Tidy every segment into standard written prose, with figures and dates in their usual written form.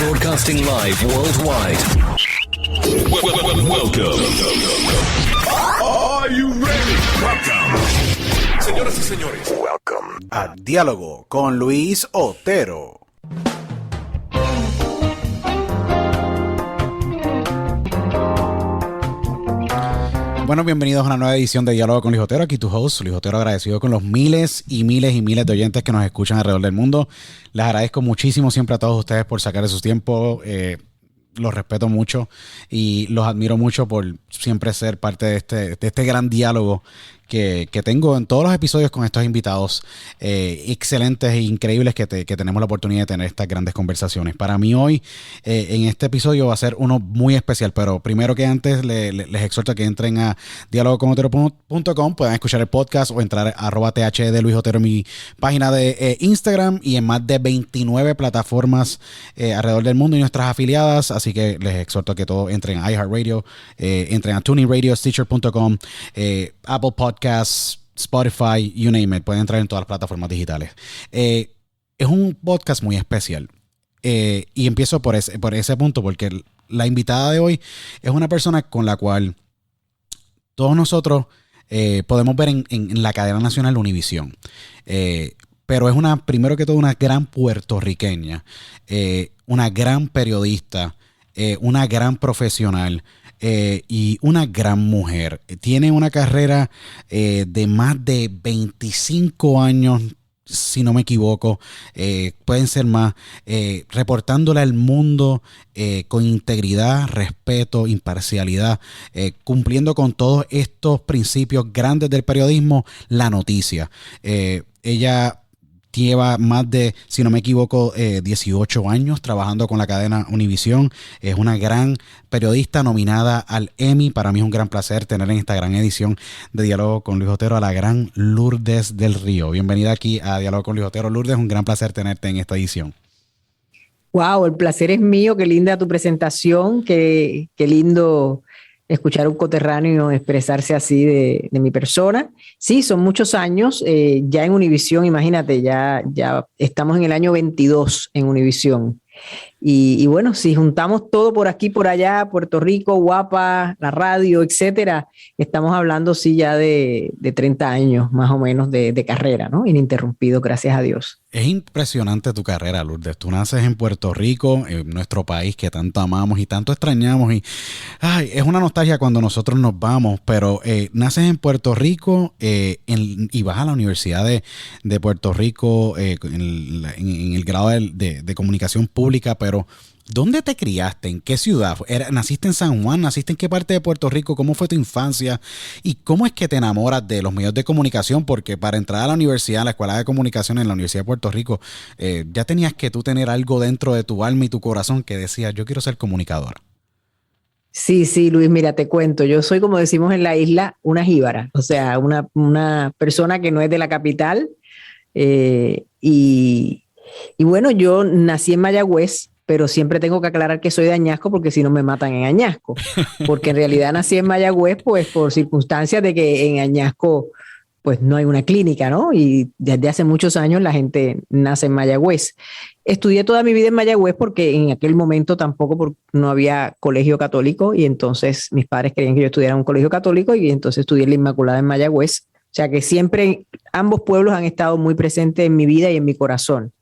Broadcasting live worldwide. Welcome. Are you ready? Welcome. Señoras y señores, welcome a Diálogo con Luis Otero. Bueno, bienvenidos a una nueva edición de Diálogo con Luis Otero. Aquí tu host, Luis Otero, agradecido con los miles y miles y miles de oyentes que nos escuchan alrededor del mundo. Les agradezco muchísimo siempre a todos ustedes por sacar de su tiempo. Los respeto mucho y los admiro mucho por siempre ser parte de este gran diálogo que tengo en todos los episodios con estos invitados excelentes e increíbles que tenemos la oportunidad de tener estas grandes conversaciones. Para mí hoy, en este episodio va a ser uno muy especial, pero primero que antes les exhorto a que entren a dialogoconotero.com, puedan escuchar el podcast o entrar a @TH de Luis Otero en mi página de Instagram y en más de 29 plataformas alrededor del mundo y nuestras afiliadas, así que les exhorto a que todos entren a iHeartRadio, entren a TuneIn Radio, Stitcher.com, Apple Podcasts, Spotify, you name it. Pueden entrar en todas las plataformas digitales. Es un podcast muy especial. Y empiezo por ese punto, porque la invitada de hoy es una persona con la cual todos nosotros podemos ver en la cadena nacional Univisión. Pero es primero que todo una gran puertorriqueña, una gran periodista, una gran profesional. Y una gran mujer. Tiene una carrera de más de 25 años, si no me equivoco, pueden ser más, reportándole al mundo con integridad, respeto, imparcialidad, cumpliendo con todos estos principios grandes del periodismo, la noticia. Ella lleva más de, si no me equivoco, 18 años trabajando con la cadena Univisión. Es una gran periodista nominada al Emmy. Para mí es un gran placer tener en esta gran edición de Diálogo con Luis Otero a la gran Lourdes del Río. Bienvenida aquí a Diálogo con Luis Otero. Lourdes, es un gran placer tenerte en esta edición. Wow, el placer es mío. Qué linda tu presentación. Qué lindo escuchar a un coterráneo expresarse así de mi persona. Sí, son muchos años ya en Univisión, imagínate, ya estamos en el año 22 en Univisión. Y bueno, si juntamos todo por aquí, por allá, Puerto Rico, Guapa, la radio, etcétera, estamos hablando sí ya de 30 años más o menos de carrera, ¿no? Ininterrumpido, gracias a Dios. Es impresionante tu carrera, Lourdes. Tú naces en Puerto Rico, en nuestro país que tanto amamos y tanto extrañamos. Y es una nostalgia cuando nosotros nos vamos, pero naces en Puerto Rico y vas a la Universidad de Puerto Rico en el grado de comunicación pública, pero ¿dónde te criaste? ¿En qué ciudad? ¿Naciste en San Juan? ¿Naciste en qué parte de Puerto Rico? ¿Cómo fue tu infancia? ¿Y cómo es que te enamoras de los medios de comunicación? Porque para entrar a la universidad, a la Escuela de Comunicación en la Universidad de Puerto Rico, ya tenías que tú tener algo dentro de tu alma y tu corazón que decía, yo quiero ser comunicadora. Sí, Luis, mira, te cuento. Yo soy, como decimos en la isla, una jíbara. O sea, una persona que no es de la capital. Y bueno, yo nací en Mayagüez, pero siempre tengo que aclarar que soy de Añasco porque si no me matan en Añasco. Porque en realidad nací en Mayagüez pues por circunstancias de que en Añasco pues no hay una clínica, ¿no? Y desde hace muchos años la gente nace en Mayagüez. Estudié toda mi vida en Mayagüez porque en aquel momento tampoco no había colegio católico y entonces mis padres querían que yo estudiara en un colegio católico y entonces estudié en la Inmaculada en Mayagüez. O sea que siempre ambos pueblos han estado muy presentes en mi vida y en mi corazón.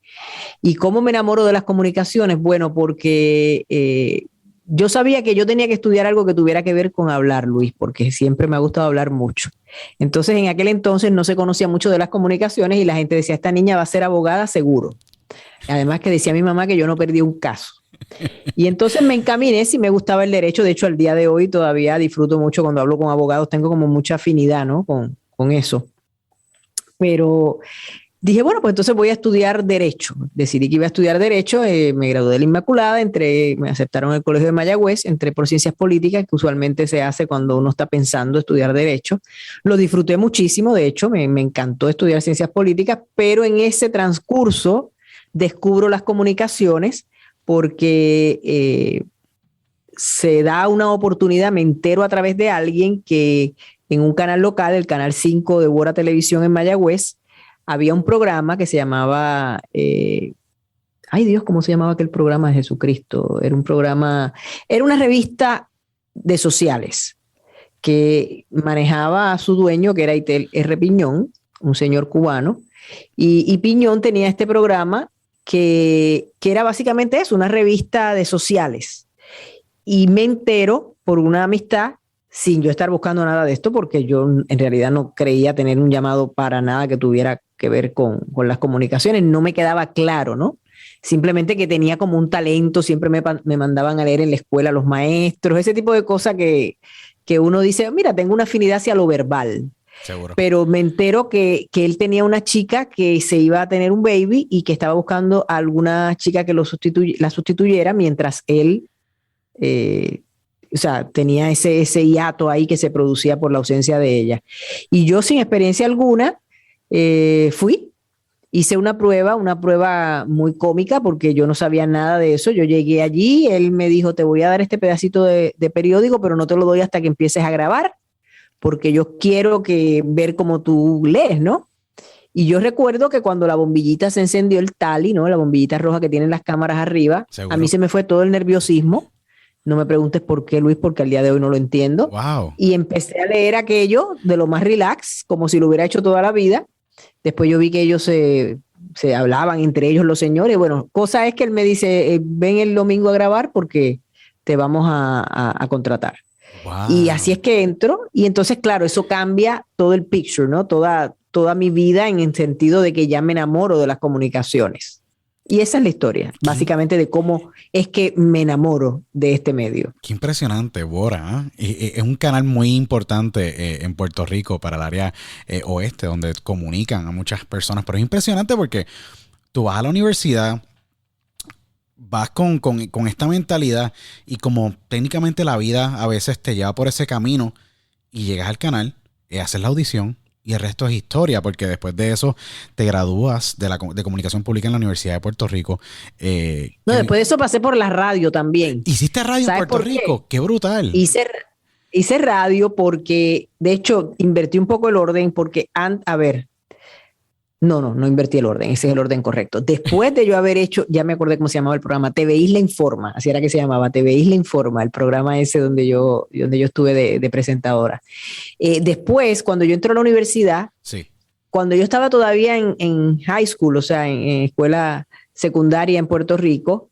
¿Y cómo me enamoro de las comunicaciones? Bueno, porque yo sabía que yo tenía que estudiar algo que tuviera que ver con hablar, Luis, porque siempre me ha gustado hablar mucho. Entonces, en aquel entonces no se conocía mucho de las comunicaciones y la gente decía, esta niña va a ser abogada seguro. Además que decía mi mamá que yo no perdí un caso. Y entonces me encaminé, si me gustaba el derecho. De hecho, al día de hoy todavía disfruto mucho cuando hablo con abogados, tengo como mucha afinidad, ¿no? con eso. Pero dije, bueno, pues entonces voy a estudiar Derecho. Decidí que iba a estudiar Derecho, me gradué de la Inmaculada, me aceptaron en el Colegio de Mayagüez, entré por Ciencias Políticas, que usualmente se hace cuando uno está pensando estudiar Derecho. Lo disfruté muchísimo, de hecho, me encantó estudiar Ciencias Políticas, pero en ese transcurso descubro las comunicaciones porque se da una oportunidad, me entero a través de alguien que en un canal local, el Canal 5 de Bora Televisión en Mayagüez, había un programa que se llamaba ay Dios, ¿cómo se llamaba aquel programa de Jesucristo? Era una revista de sociales que manejaba a su dueño, que era Itel R. Piñón, un señor cubano, y Piñón tenía este programa que era básicamente eso, una revista de sociales. Y me entero por una amistad, sin yo estar buscando nada de esto, porque yo en realidad no creía tener un llamado para nada que tuviera que ver con las comunicaciones, no me quedaba claro, ¿no? Simplemente que tenía como un talento, siempre me mandaban a leer en la escuela los maestros, ese tipo de cosas que uno dice, mira, tengo una afinidad hacia lo verbal. Seguro. Pero me entero que él tenía una chica que se iba a tener un baby y que estaba buscando a alguna chica que la sustituyera mientras él, o sea, tenía ese hiato ahí que se producía por la ausencia de ella. Y yo sin experiencia alguna fui. Hice una prueba muy cómica porque yo no sabía nada de eso. Yo llegué allí, él me dijo, te voy a dar este pedacito de periódico, pero no te lo doy hasta que empieces a grabar, porque yo quiero ver cómo tú lees, ¿no? Y yo recuerdo que cuando la bombillita se encendió, el tali, ¿no? La bombillita roja que tienen las cámaras arriba, ¿Seguro? A mí se me fue todo el nerviosismo. No me preguntes por qué, Luis, porque al día de hoy no lo entiendo. Wow. Y empecé a leer aquello de lo más relax, como si lo hubiera hecho toda la vida. Después yo vi que ellos se hablaban entre ellos los señores. Bueno, cosa es que él me dice, ven el domingo a grabar porque te vamos a contratar. Wow. Y así es que entro. Y entonces, claro, eso cambia todo el picture, ¿no? Toda mi vida en el sentido de que ya me enamoro de las comunicaciones. Y esa es la historia, básicamente, de cómo es que me enamoro de este medio. Qué impresionante, Bora. ¿Eh? Es un canal muy importante en Puerto Rico para el área oeste, donde comunican a muchas personas. Pero es impresionante porque tú vas a la universidad, vas con esta mentalidad y como técnicamente la vida a veces te lleva por ese camino y llegas al canal, haces la audición. Y el resto es historia, porque después de eso te gradúas de comunicación pública en la Universidad de Puerto Rico. No, después de eso pasé por la radio también. ¿Hiciste radio en Puerto Rico? ¡Qué brutal! Hice radio porque, de hecho, invertí un poco el orden porque, a ver, no invertí el orden, ese es el orden correcto. Después de yo haber hecho, ya me acordé cómo se llamaba el programa, TV Isla Informa, así era que se llamaba, TV Isla Informa, el programa ese donde yo estuve de presentadora. Después, cuando yo entré a la universidad, sí, cuando yo estaba todavía en high school, o sea, en escuela secundaria en Puerto Rico,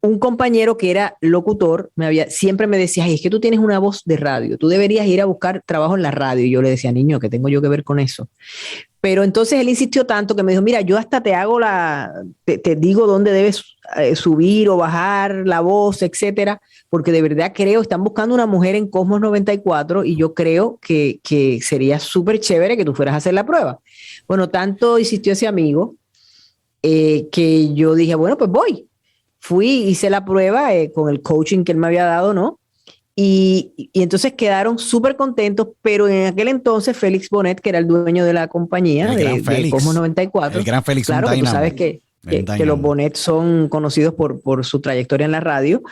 un compañero que era locutor siempre me decía, ay, es que tú tienes una voz de radio, tú deberías ir a buscar trabajo en la radio. Y yo le decía, niño, ¿qué tengo yo que ver con eso? Pero entonces él insistió tanto que me dijo, mira, yo hasta te hago te digo dónde debes subir o bajar la voz, etcétera, porque de verdad están buscando una mujer en Cosmos 94 y yo creo que sería súper chévere que tú fueras a hacer la prueba. Bueno, tanto insistió ese amigo que yo dije, bueno, pues voy. Fui, hice la prueba con el coaching que él me había dado, ¿no? Y entonces quedaron súper contentos, pero en aquel entonces Félix Bonet, que era el dueño de la compañía de Cosmos 94, el gran Félix, claro, que tú sabes que los Bonet son conocidos por su trayectoria en la radio,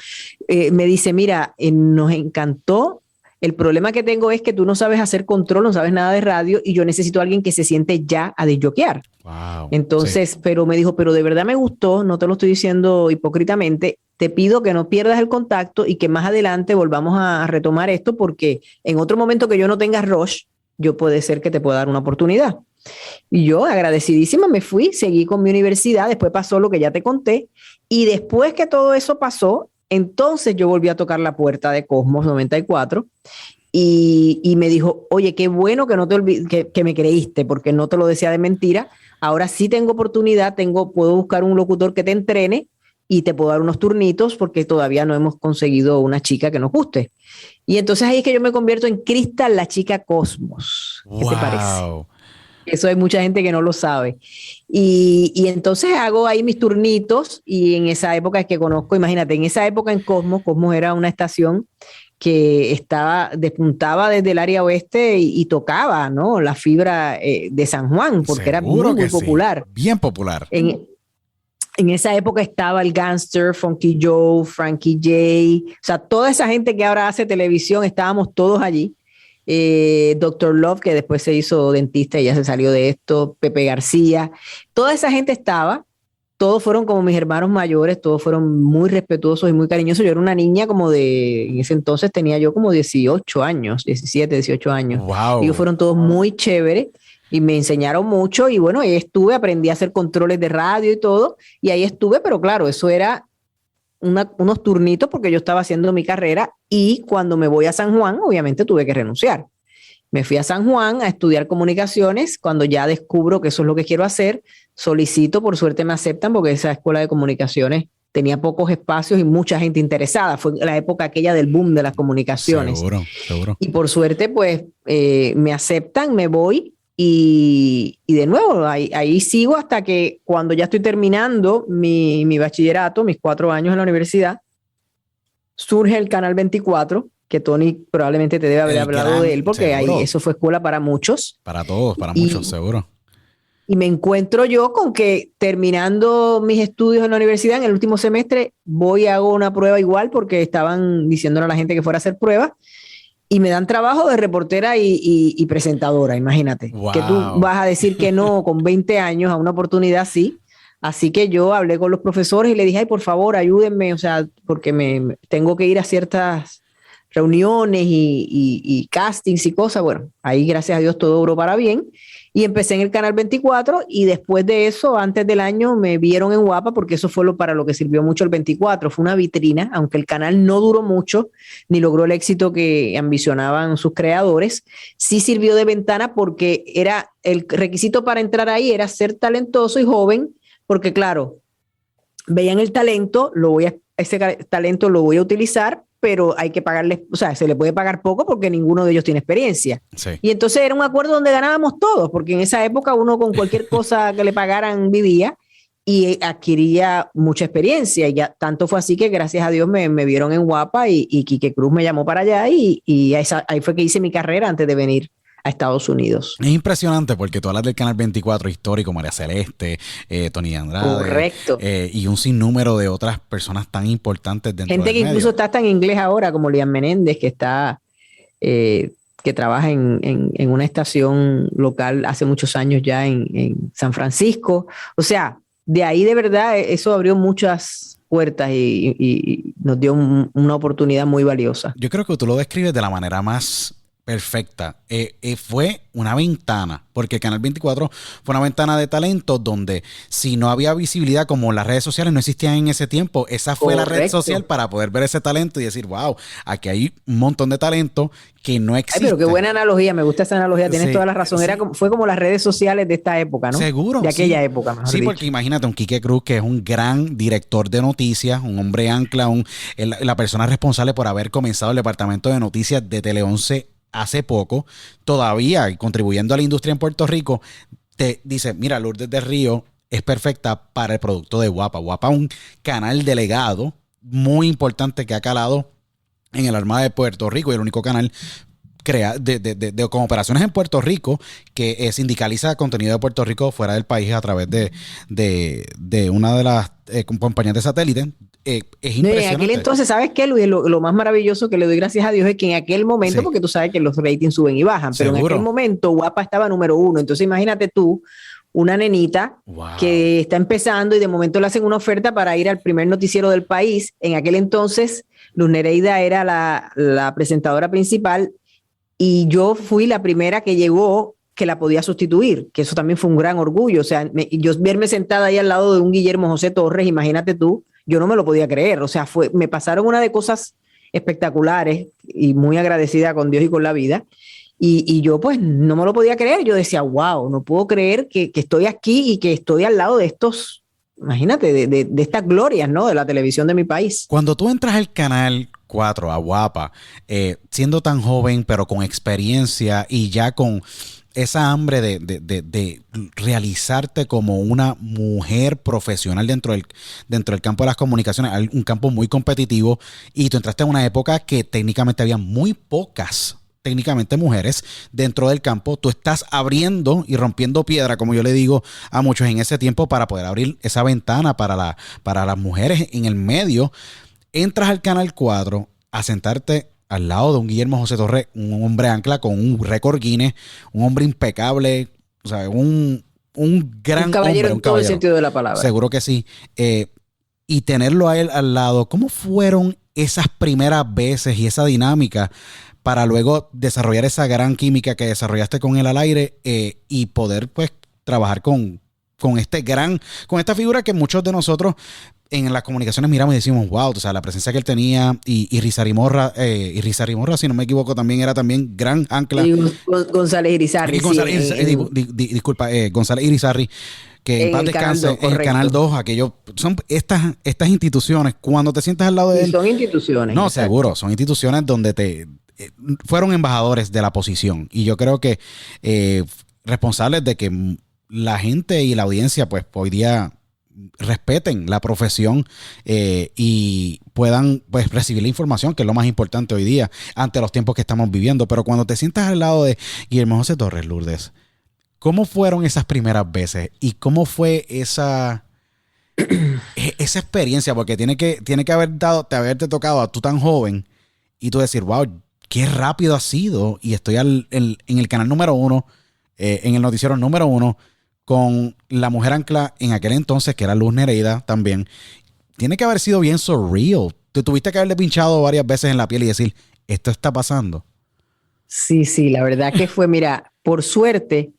me dice, mira, nos encantó. El problema que tengo es que tú no sabes hacer control, no sabes nada de radio y yo necesito a alguien que se siente ya a disjoquear. Wow, entonces, sí. Pero me dijo, pero de verdad me gustó, no te lo estoy diciendo hipócritamente, te pido que no pierdas el contacto y que más adelante volvamos a retomar esto porque en otro momento que yo no tenga rush, yo puede ser que te pueda dar una oportunidad. Y yo agradecidísima me fui, seguí con mi universidad, después pasó lo que ya te conté y después que todo eso pasó, entonces yo volví a tocar la puerta de Cosmos 94 y me dijo, oye, qué bueno que no te que me creíste porque no te lo decía de mentira. Ahora sí tengo oportunidad, puedo buscar un locutor que te entrene y te puedo dar unos turnitos porque todavía no hemos conseguido una chica que nos guste. Y entonces ahí es que yo me convierto en Cristal, la chica Cosmos. ¿Qué te parece? Eso hay mucha gente que no lo sabe. Y entonces hago ahí mis turnitos y en esa época es que conozco, imagínate, en esa época en Cosmos era una estación que despuntaba desde el área oeste y tocaba, ¿no? La fibra de San Juan, porque seguro era muy popular. Sí. Bien popular. En esa época estaba el Gangster, Funky Joe, Frankie J, o sea, toda esa gente que ahora hace televisión, estábamos todos allí. Dr. Love, que después se hizo dentista y ya se salió de esto, Pepe García, toda esa gente estaba todos fueron como mis hermanos mayores, todos fueron muy respetuosos y muy cariñosos. Yo era una niña en ese entonces tenía yo como 18 años, 17, 18 años. Wow. Ellos fueron todos muy chéveres y me enseñaron mucho y bueno, ahí estuve, aprendí a hacer controles de radio y todo, y ahí estuve, pero claro, eso era unos turnitos porque yo estaba haciendo mi carrera y cuando me voy a San Juan, obviamente tuve que renunciar. Me fui a San Juan a estudiar comunicaciones. Cuando ya descubro que eso es lo que quiero hacer, solicito, por suerte me aceptan porque esa escuela de comunicaciones tenía pocos espacios y mucha gente interesada. Fue la época aquella del boom de las comunicaciones. Seguro, seguro. Y por suerte, pues, me aceptan, me voy y de nuevo, ahí sigo hasta que cuando ya estoy terminando mi bachillerato, mis 4 años en la universidad, surge el Canal 24, que Tony probablemente te debe haber hablado de él, porque ahí eso fue escuela para muchos. Para todos, para muchos, seguro. Y me encuentro yo con que terminando mis estudios en la universidad, en el último semestre, voy y hago una prueba igual, porque estaban diciéndole a la gente que fuera a hacer pruebas, y me dan trabajo de reportera y presentadora, imagínate. Wow. Que tú vas a decir que no con 20 años a una oportunidad así. Así que yo hablé con los profesores y le dije, ay, por favor, ayúdenme, o sea, porque me tengo que ir a ciertas reuniones y castings y cosas. Bueno, ahí gracias a Dios todo obró para bien y empecé en el Canal 24 y después de eso, antes del año, me vieron en Guapa porque eso fue para lo que sirvió mucho el 24, fue una vitrina, aunque el canal no duró mucho ni logró el éxito que ambicionaban sus creadores, sí sirvió de ventana porque era el requisito para entrar ahí era ser talentoso y joven, porque claro, veían el talento, ese talento lo voy a utilizar, pero hay que pagarles, o sea, se le puede pagar poco porque ninguno de ellos tiene experiencia. Sí. Y entonces era un acuerdo donde ganábamos todos, porque en esa época uno con cualquier cosa que le pagaran vivía y adquiría mucha experiencia. Y ya tanto fue así que gracias a Dios me vieron en Guapa y Quique Cruz me llamó para allá y ahí fue que hice mi carrera antes de venir a Estados Unidos. Es impresionante porque tú hablas del Canal 24 histórico, María Celeste, Tony Andrade. Correcto. Y un sinnúmero de otras personas tan importantes dentro Gente del que medio. incluso está hasta en inglés ahora, como Lian Menéndez, que está que trabaja en una estación local hace muchos años ya en San Francisco. O sea, de ahí de verdad eso abrió muchas puertas y nos dio una oportunidad muy valiosa. Yo creo que tú lo describes de la manera más perfecta. Fue una ventana, porque Canal 24 fue una ventana de talento donde si no había visibilidad, como las redes sociales no existían en ese tiempo, esa fue Correcto. la red social para poder ver ese talento y decir, wow, aquí hay un montón de talento que no existe. Ay, pero qué buena analogía, me gusta esa analogía, tienes Sí, toda la razón. sí. fue como las redes sociales de esta época, ¿no? Seguro. De aquella sí. época, mejor Sí, dicho. porque imagínate un Quique Cruz que es un gran director de noticias, un hombre ancla, la persona responsable por haber comenzado el departamento de noticias de Tele 11 hace poco, todavía contribuyendo a la industria en Puerto Rico, te dice, mira, Lourdes del Río es perfecta para el producto de Guapa. Guapa, un canal delegado muy importante que ha calado en el Armada de Puerto Rico y el único canal con operaciones en Puerto Rico que sindicaliza contenido de Puerto Rico fuera del país a través de una de las compañías de satélite. Es impresionante. En aquel entonces, ¿sabes qué, Luis? Lo más maravilloso que le doy gracias a Dios es que en aquel momento, Sí. porque tú sabes que los ratings suben y bajan, pero Seguro. en aquel momento Guapa estaba número 1. Entonces imagínate tú, una nenita Wow. que está empezando y de momento le hacen una oferta para ir al primer noticiero del país. En aquel entonces, Luz Nereida era la presentadora principal y yo fui la primera que llegó que la podía sustituir, que eso también fue un gran orgullo. O sea, yo verme sentada ahí al lado de un Guillermo José Torres, imagínate tú, yo no me lo podía creer. O sea, me pasaron una de cosas espectaculares y muy agradecida con Dios y con la vida. Y yo pues no me lo podía creer. Yo decía, wow, no puedo creer que estoy aquí y que estoy al lado de estos, imagínate, de estas glorias, ¿no? De la televisión de mi país. Cuando tú entras al Canal 4, a Guapa, siendo tan joven, pero con experiencia y ya con esa hambre de realizarte como una mujer profesional dentro del campo de las comunicaciones, un campo muy competitivo, y tú entraste en una época que técnicamente había muy pocas técnicamente mujeres dentro del campo, tú estás abriendo y rompiendo piedra, como yo le digo a muchos en ese tiempo, para poder abrir esa ventana para las mujeres en el medio. Entras al Canal 4 a sentarte al lado de un Guillermo José Torres, un hombre ancla con un récord Guinness, un hombre impecable, o sea, un un gran un caballero hombre, en todo el sentido de la palabra. Seguro que sí. Y tenerlo a él al lado, ¿cómo fueron esas primeras veces y esa dinámica para luego desarrollar esa gran química que desarrollaste con él al aire y poder pues trabajar con esta figura que muchos de nosotros en las comunicaciones miramos y decimos, wow, o sea, la presencia que él tenía y Rizarimorra, si no me equivoco, también era también gran ancla. Y González Irizarry. González Irizarry, que en paz descanse, en el Canal 2, aquello, son estas instituciones, cuando te sientas al lado de él. Son instituciones. No, exacto. seguro, son instituciones donde fueron embajadores de la posición. Y yo creo que responsables de que la gente y la audiencia, pues, hoy día respeten la profesión y puedan pues recibir la información, que es lo más importante hoy día ante los tiempos que estamos viviendo. Pero cuando te sientas al lado de Guillermo José Torres, Lourdes, ¿cómo fueron esas primeras veces? ¿Y cómo fue esa experiencia? Porque tiene que haberte tocado a tú tan joven y tú decir, wow, qué rápido ha sido, y estoy en el canal número 1, en el noticiero número 1, con la mujer ancla en aquel entonces, que era Luz Nereida también. Tiene que haber sido bien surreal. Te tuviste que haberle pinchado varias veces en la piel y decir, esto está pasando. Sí, la verdad que fue, mira, por suerte,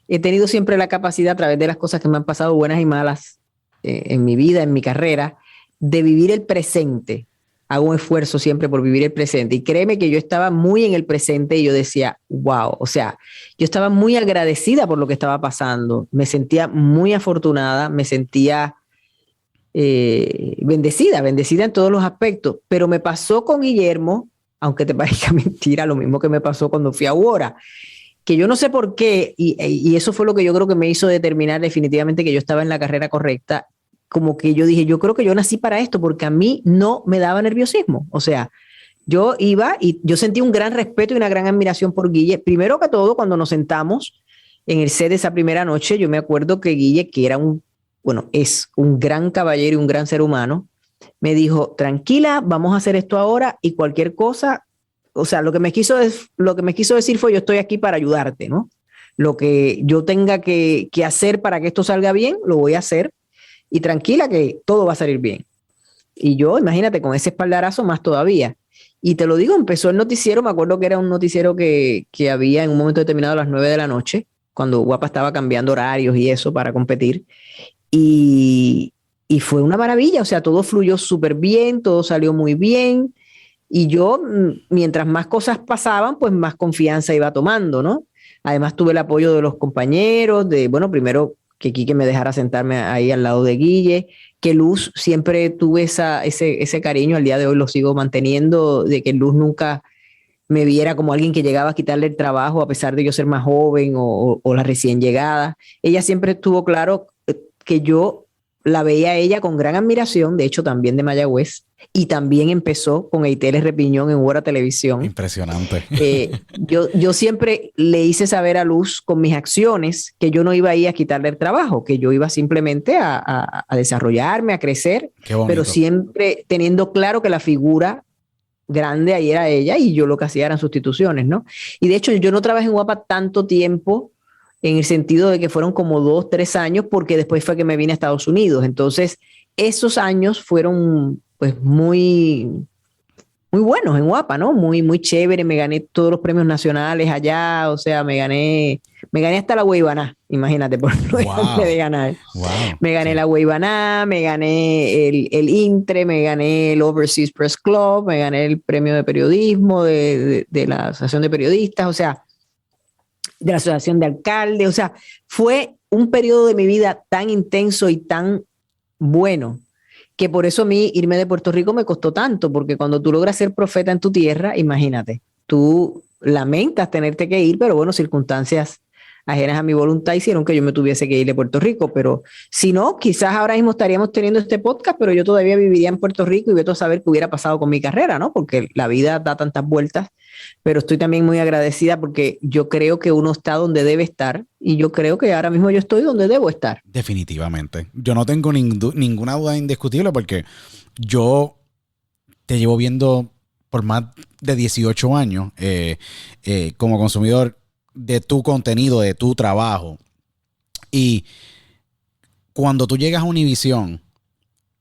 he tenido siempre la capacidad, a través de las cosas que me han pasado, buenas y malas, en mi vida, en mi carrera, de vivir el presente. Hago un esfuerzo siempre por vivir el presente. Y créeme que yo estaba muy en el presente y yo decía, wow, o sea, yo estaba muy agradecida por lo que estaba pasando. Me sentía muy afortunada, me sentía bendecida en todos los aspectos. Pero me pasó con Guillermo, aunque te parezca mentira, lo mismo que me pasó cuando fui a Wora, que yo no sé por qué, y eso fue lo que yo creo que me hizo determinar definitivamente que yo estaba en la carrera correcta. Como que yo dije, yo creo que yo nací para esto, porque a mí no me daba nerviosismo. O sea, yo iba y yo sentí un gran respeto y una gran admiración por Guille. Primero que todo, cuando nos sentamos en el set de esa primera noche, yo me acuerdo que Guille, que era es un gran caballero y un gran ser humano, me dijo, tranquila, vamos a hacer esto ahora y cualquier cosa. O sea, lo que me quiso decir fue, yo estoy aquí para ayudarte, ¿no? Lo que yo tenga que hacer para que esto salga bien, lo voy a hacer. Y tranquila que todo va a salir bien. Y yo, imagínate, con ese espaldarazo más todavía. Y te lo digo, empezó el noticiero, me acuerdo que era un noticiero que había en un momento determinado a las 9 de la noche, cuando Guapa estaba cambiando horarios y eso para competir. Y fue una maravilla, o sea, todo fluyó súper bien, todo salió muy bien. Y yo, mientras más cosas pasaban, pues más confianza iba tomando, ¿no? Además tuve el apoyo de los compañeros, primero que Quique me dejara sentarme ahí al lado de Guille, que Luz, siempre tuve ese cariño, al día de hoy lo sigo manteniendo, de que Luz nunca me viera como alguien que llegaba a quitarle el trabajo a pesar de yo ser más joven o la recién llegada. Ella siempre estuvo claro que yo la veía a ella con gran admiración, de hecho también de Mayagüez, y también empezó con Eiteles Repiñón en Wora Televisión. Impresionante. Yo siempre le hice saber a Luz con mis acciones que yo no iba a ir a quitarle el trabajo, que yo iba simplemente a desarrollarme, a crecer, pero siempre teniendo claro que la figura grande ahí era ella y yo lo que hacía eran sustituciones, ¿no? Y de hecho yo no trabajé en Guapa tanto tiempo, en el sentido de que fueron como 2, 3 años, porque después fue que me vine a Estados Unidos. Entonces, esos años fueron pues muy buenos en Guapa, ¿no? Muy chévere. Me gané todos los premios nacionales allá, o sea, me gané hasta la Guaybaná, imagínate, por no dejarme de ganar. Wow. Me gané la Guaybaná, me gané el Intre, me gané el Overseas Press Club, me gané el premio de periodismo de la Asociación de Periodistas, o sea, de la Asociación de Alcaldes. O sea, fue un periodo de mi vida tan intenso y tan bueno, que por eso a mí irme de Puerto Rico me costó tanto, porque cuando tú logras ser profeta en tu tierra, imagínate, tú lamentas tenerte que ir, pero bueno, circunstancias ajenas a mi voluntad hicieron que yo me tuviese que ir de Puerto Rico. Pero si no, quizás ahora mismo estaríamos teniendo este podcast, pero yo todavía viviría en Puerto Rico y vete a saber qué hubiera pasado con mi carrera, ¿no? Porque la vida da tantas vueltas. Pero estoy también muy agradecida porque yo creo que uno está donde debe estar y yo creo que ahora mismo yo estoy donde debo estar. Definitivamente. Yo no tengo ninguna duda indiscutible, porque yo te llevo viendo por más de 18 años como consumidor de tu contenido, de tu trabajo. Y cuando tú llegas a Univision,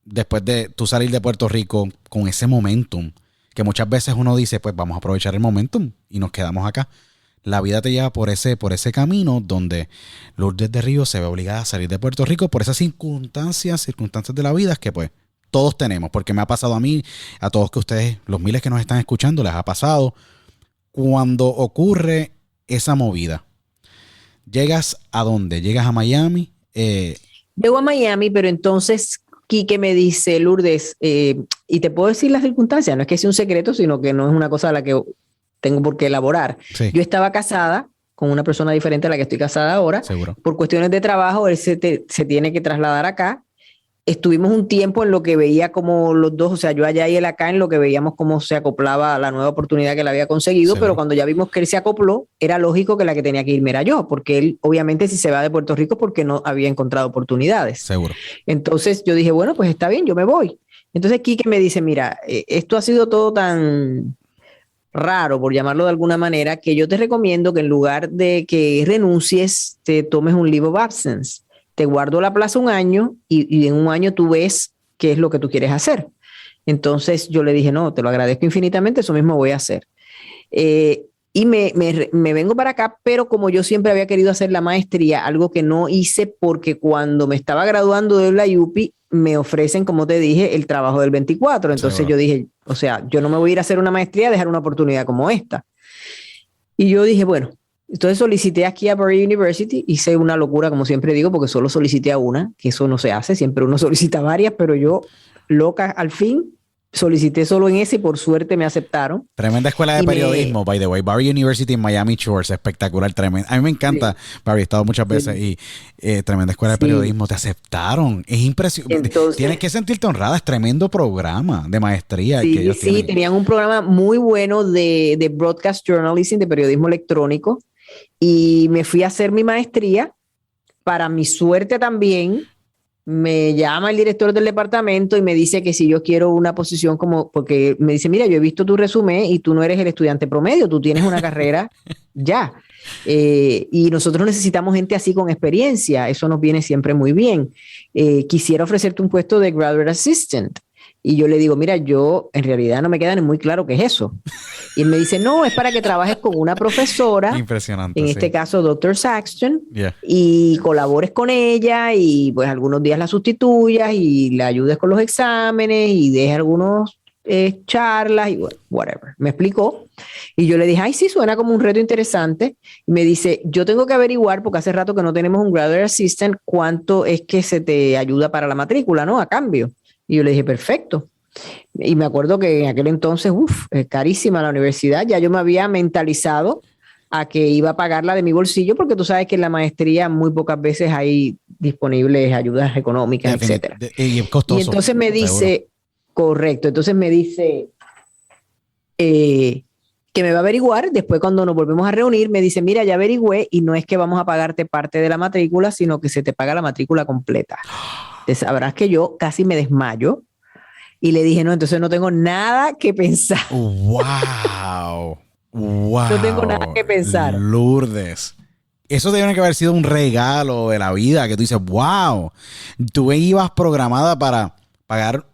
después de tú salir de Puerto Rico con ese momentum, que muchas veces uno dice, pues vamos a aprovechar el momentum y nos quedamos acá. La vida te lleva por ese camino donde Lourdes de Río se ve obligada a salir de Puerto Rico por esas circunstancias de la vida que pues todos tenemos, porque me ha pasado a mí, a todos que ustedes, los miles que nos están escuchando, les ha pasado. Cuando ocurre esa movida, ¿llegas a dónde? ¿Llegas a Miami? Llego a Miami, pero entonces Quique me dice, Lourdes, y te puedo decir las circunstancias, no es que sea un secreto, sino que no es una cosa a la que tengo por qué elaborar. Sí. Yo estaba casada con una persona diferente a la que estoy casada ahora. Seguro. Por cuestiones de trabajo, él se tiene que trasladar acá. Estuvimos un tiempo en lo que veía como los dos, o sea, yo allá y él acá, en lo que veíamos cómo se acoplaba a la nueva oportunidad que él había conseguido, Seguro. pero cuando ya vimos que él se acopló, era lógico que la que tenía que irme era yo, porque él, obviamente, si se va de Puerto Rico, porque no había encontrado oportunidades. Seguro. Entonces yo dije, bueno, pues está bien, yo me voy. Entonces Quique me dice, mira, esto ha sido todo tan raro, por llamarlo de alguna manera, que yo te recomiendo que en lugar de que renuncies, te tomes un leave of absence. Te guardo la plaza un año y en un año tú ves qué es lo que tú quieres hacer. Entonces yo le dije, no, te lo agradezco infinitamente, eso mismo voy a hacer. Y me vengo para acá, pero como yo siempre había querido hacer la maestría, algo que no hice porque cuando me estaba graduando de la UPI, me ofrecen, como te dije, el trabajo del 24. Entonces yo dije, o sea, yo no me voy a ir a hacer una maestría a dejar una oportunidad como esta. Y yo dije, bueno, entonces solicité aquí a Barry University, hice una locura, como siempre digo, porque solo solicité a una, que eso no se hace, siempre uno solicita varias, pero yo, loca, al fin, solicité solo en ese y por suerte me aceptaron. Tremenda escuela de periodismo, by the way. Barry University en Miami Shores, espectacular, tremendo. A mí me encanta, sí. Barry, he estado muchas veces y tremenda escuela de periodismo, te aceptaron. Es impresionante. Tienes que sentirte honrada, es tremendo programa de maestría. Sí, que ellos tienen. Tenían un programa muy bueno de broadcast journalism, de periodismo electrónico, y me fui a hacer mi maestría. Para mi suerte también, me llama el director del departamento y me dice que si yo quiero una posición como, porque me dice, mira, yo he visto tu resumen y tú no eres el estudiante promedio, tú tienes una carrera ya. Y nosotros necesitamos gente así con experiencia, eso nos viene siempre muy bien. Quisiera ofrecerte un puesto de graduate assistant. Y yo le digo, mira, yo en realidad no me queda ni muy claro qué es eso. Y él me dice, no, es para que trabajes con una profesora, impresionante, en sí. este caso Dr. Saxton, yeah. y colabores con ella y pues algunos días la sustituyas y la ayudes con los exámenes y dejes algunos charlas y whatever. Me explicó y yo le dije, ay, sí, suena como un reto interesante. Y me dice, yo tengo que averiguar, porque hace rato que no tenemos un graduate assistant, cuánto es que se te ayuda para la matrícula, ¿no? A cambio. Y yo le dije, perfecto. Y me acuerdo que en aquel entonces, carísima la universidad. Ya yo me había mentalizado a que iba a pagarla de mi bolsillo, porque tú sabes que en la maestría muy pocas veces hay disponibles ayudas económicas, etcétera. Y es costoso. Y entonces me dice, correcto, entonces me dice que me va a averiguar. Después, cuando nos volvemos a reunir, me dice, mira, ya averigüé y no es que vamos a pagarte parte de la matrícula, sino que se te paga la matrícula completa. Sabrás que yo casi me desmayo y le dije, no, entonces no tengo nada que pensar. ¡Wow! ¡Wow! No tengo nada que pensar. Lourdes. Eso tiene que haber sido un regalo de la vida, que tú dices, wow, tú ibas programada para pagar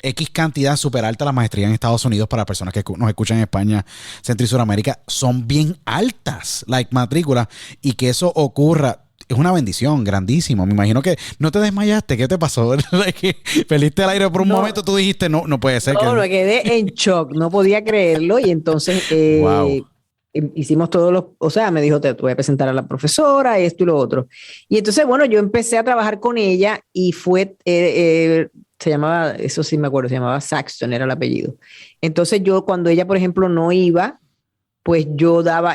X cantidad súper alta. Las maestrías en Estados Unidos para personas que nos escuchan en España, Centro y Suramérica, son bien altas, matrícula, y que eso ocurra. Es una bendición grandísima. Me imagino que no te desmayaste. ¿Qué te pasó? Perdiste el aire por un momento. Tú dijiste, no puede ser. No, me quedé en shock. No podía creerlo. Y entonces wow. Hicimos todos los... O sea, me dijo, te voy a presentar a la profesora, esto y lo otro. Y entonces, bueno, yo empecé a trabajar con ella y fue... se llamaba, eso sí me acuerdo, se llamaba Saxton, era el apellido. Entonces yo, cuando ella, por ejemplo, no iba, pues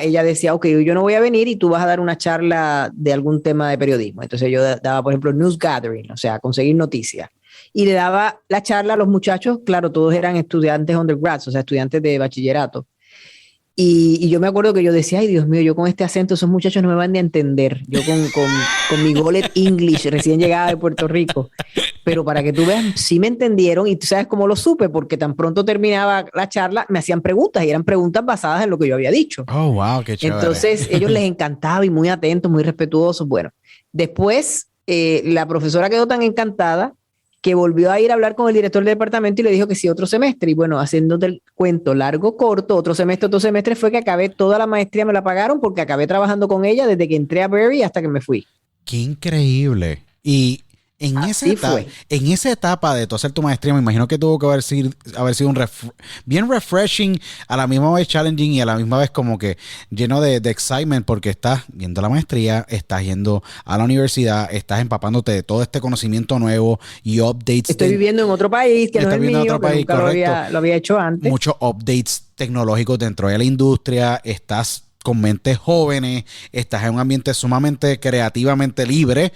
ella decía, ok, yo no voy a venir y tú vas a dar una charla de algún tema de periodismo. Entonces yo daba, por ejemplo, news gathering, o sea, conseguir noticias. Y le daba la charla a los muchachos, claro, todos eran estudiantes undergrads, o sea, estudiantes de bachillerato. Y yo me acuerdo que yo decía, ay Dios mío, yo con este acento, esos muchachos no me van ni a entender. Yo con mi Golet English, recién llegada de Puerto Rico. Pero para que tú veas, sí me entendieron y tú sabes cómo lo supe, porque tan pronto terminaba la charla, me hacían preguntas y eran preguntas basadas en lo que yo había dicho. Oh, wow, qué chévere. Entonces, ellos les encantaba y muy atentos, muy respetuosos. Bueno, después la profesora quedó tan encantada que volvió a ir a hablar con el director del departamento y le dijo que sí, otro semestre. Y bueno, haciéndote el cuento largo, corto, otro semestre fue que acabé toda la maestría, me la pagaron porque acabé trabajando con ella desde que entré a Berry hasta que me fui. Qué increíble. Y en esa etapa de tú hacer tu maestría, me imagino que tuvo que haber sido bien refreshing, a la misma vez challenging y a la misma vez como que lleno de excitement, porque estás viendo la maestría, estás yendo a la universidad, estás empapándote de todo este conocimiento nuevo y updates. Estoy viviendo en otro país que no es el mío, que nunca lo había hecho antes. Muchos updates tecnológicos dentro de la industria, estás con mentes jóvenes, estás en un ambiente sumamente creativamente libre.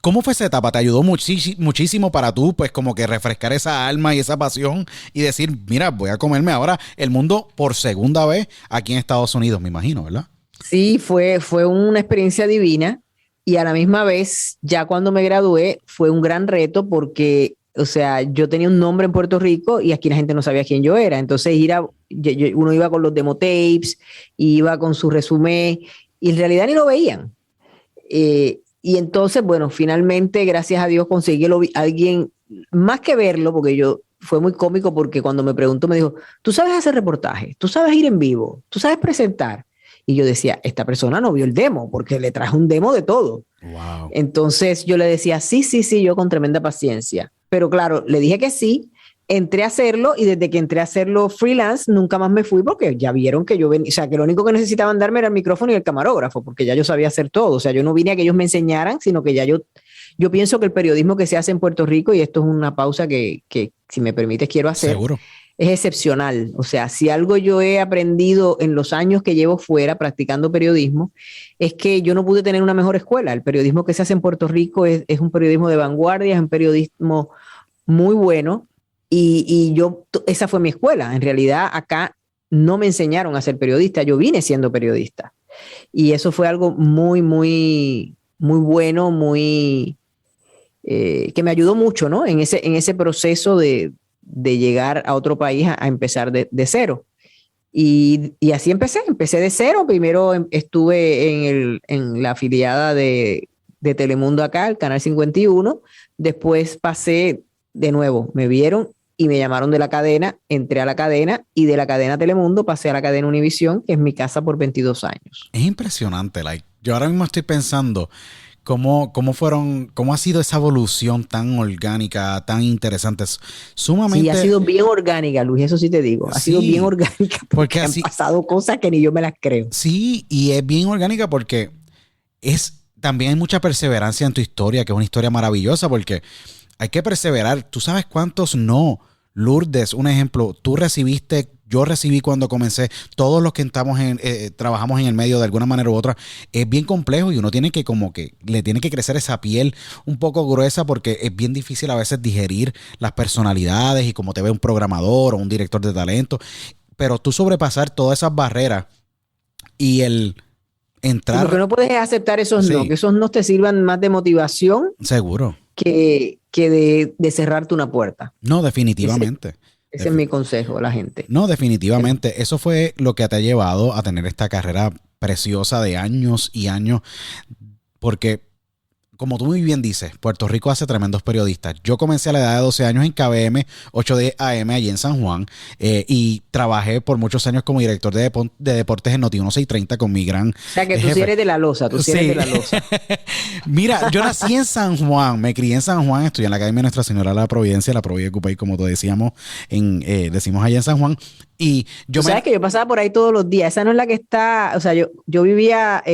¿Cómo fue esa etapa? ¿Te ayudó muchísimo para tú, pues como que refrescar esa alma y esa pasión y decir, mira, voy a comerme ahora el mundo por segunda vez aquí en Estados Unidos, me imagino, ¿verdad? Sí, fue una experiencia divina y a la misma vez, ya cuando me gradué, fue un gran reto porque, o sea, yo tenía un nombre en Puerto Rico y aquí la gente no sabía quién yo era. Entonces uno iba con los demo tapes, iba con su resumen y en realidad ni lo veían. Y entonces, bueno, finalmente, gracias a Dios, conseguí alguien, más que verlo, porque fue muy cómico porque cuando me preguntó me dijo, tú sabes hacer reportajes, tú sabes ir en vivo, tú sabes presentar. Y yo decía, esta persona no vio el demo porque le traje un demo de todo. Wow. Entonces yo le decía, sí, yo con tremenda paciencia. Pero claro, le dije que sí, entré a hacerlo y desde que entré a hacerlo freelance nunca más me fui porque ya vieron que yo venía, o sea, que lo único que necesitaban darme era el micrófono y el camarógrafo porque ya yo sabía hacer todo. O sea, yo no vine a que ellos me enseñaran, sino que ya yo pienso que el periodismo que se hace en Puerto Rico, y esto es una pausa que si me permites quiero hacer, seguro, es excepcional. O sea, si algo yo he aprendido en los años que llevo fuera practicando periodismo, es que yo no pude tener una mejor escuela. El periodismo que se hace en Puerto Rico es un periodismo de vanguardia, es un periodismo muy bueno. Y esa fue mi escuela. En realidad, acá no me enseñaron a ser periodista, yo vine siendo periodista. Y eso fue algo muy, muy, muy bueno, que me ayudó mucho, ¿no? En ese proceso de llegar a otro país a empezar de cero. Y así empecé de cero. Primero estuve en la afiliada de Telemundo acá, el Canal 51. Después pasé de nuevo, me vieron y me llamaron de la cadena, entré a la cadena y de la cadena Telemundo pasé a la cadena Univisión, que es mi casa por 22 años. Es impresionante, yo ahora mismo estoy pensando cómo ha sido esa evolución tan orgánica, tan interesante, sumamente. Sí, ha sido bien orgánica, Luis, eso sí te digo, ha sido bien orgánica porque han pasado cosas que ni yo me las creo. Sí, y es bien orgánica porque también hay mucha perseverancia en tu historia, que es una historia maravillosa porque hay que perseverar. ¿Tú sabes cuántos no? Lourdes, un ejemplo, tú recibiste, yo recibí cuando comencé, todos los que trabajamos en el medio de alguna manera u otra, es bien complejo y uno tiene que le tiene que crecer esa piel un poco gruesa porque es bien difícil a veces digerir las personalidades y cómo te ve un programador o un director de talento, pero tú sobrepasar todas esas barreras y el entrar. Lo que no puedes es aceptar esos no, que esos no te sirvan más de motivación. Seguro. Que de cerrarte una puerta. No, definitivamente. Ese es mi consejo a la gente. No, definitivamente. Eso fue lo que te ha llevado a tener esta carrera preciosa de años y años. Porque, como tú muy bien dices, Puerto Rico hace tremendos periodistas. Yo comencé a la edad de 12 años en KBM, 810 AM, allí en San Juan, y trabajé por muchos años como director de deportes en Noti 1630 con mi gran. O sea, que tú sí eres de la loza, tú sí eres de la loza. Mira, yo nací en San Juan, me crié en San Juan, estudié en la Academia Nuestra Señora de la Providencia, la Providencia Cupay, como te decíamos, decimos allá en San Juan. Y yo sabes que yo pasaba por ahí todos los días. Esa no es la que está, o sea, yo vivía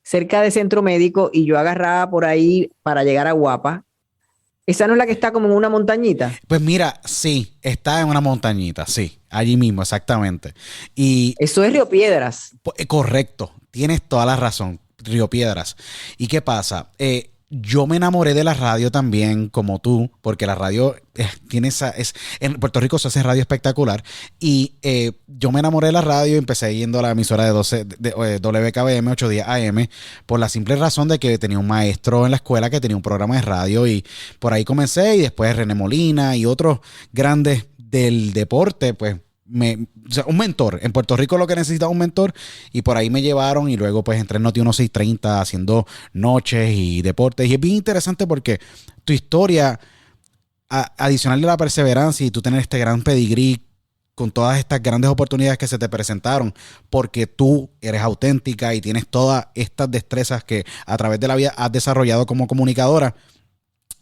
cerca de Centro Médico y yo agarraba por ahí para llegar a Guapa. ¿Esa no es la que está como en una montañita? Pues mira, sí, está en una montañita, sí, allí mismo, exactamente. Y eso es Río Piedras. Correcto, tienes toda la razón, Río Piedras. ¿Y qué pasa? yo me enamoré de la radio también, como tú, porque la radio tiene en Puerto Rico se hace radio espectacular. Y yo me enamoré de la radio y empecé yendo a la emisora de WKBM 810 AM por la simple razón de que tenía un maestro en la escuela que tenía un programa de radio y por ahí comencé. Y después René Molina y otros grandes del deporte, pues o sea, un mentor. En Puerto Rico lo que necesitaba un mentor y por ahí me llevaron y luego pues entré en Noti 1630 haciendo noches y deportes y es bien interesante porque tu historia adicional de la perseverancia y tú tener este gran pedigrí con todas estas grandes oportunidades que se te presentaron porque tú eres auténtica y tienes todas estas destrezas que a través de la vida has desarrollado como comunicadora,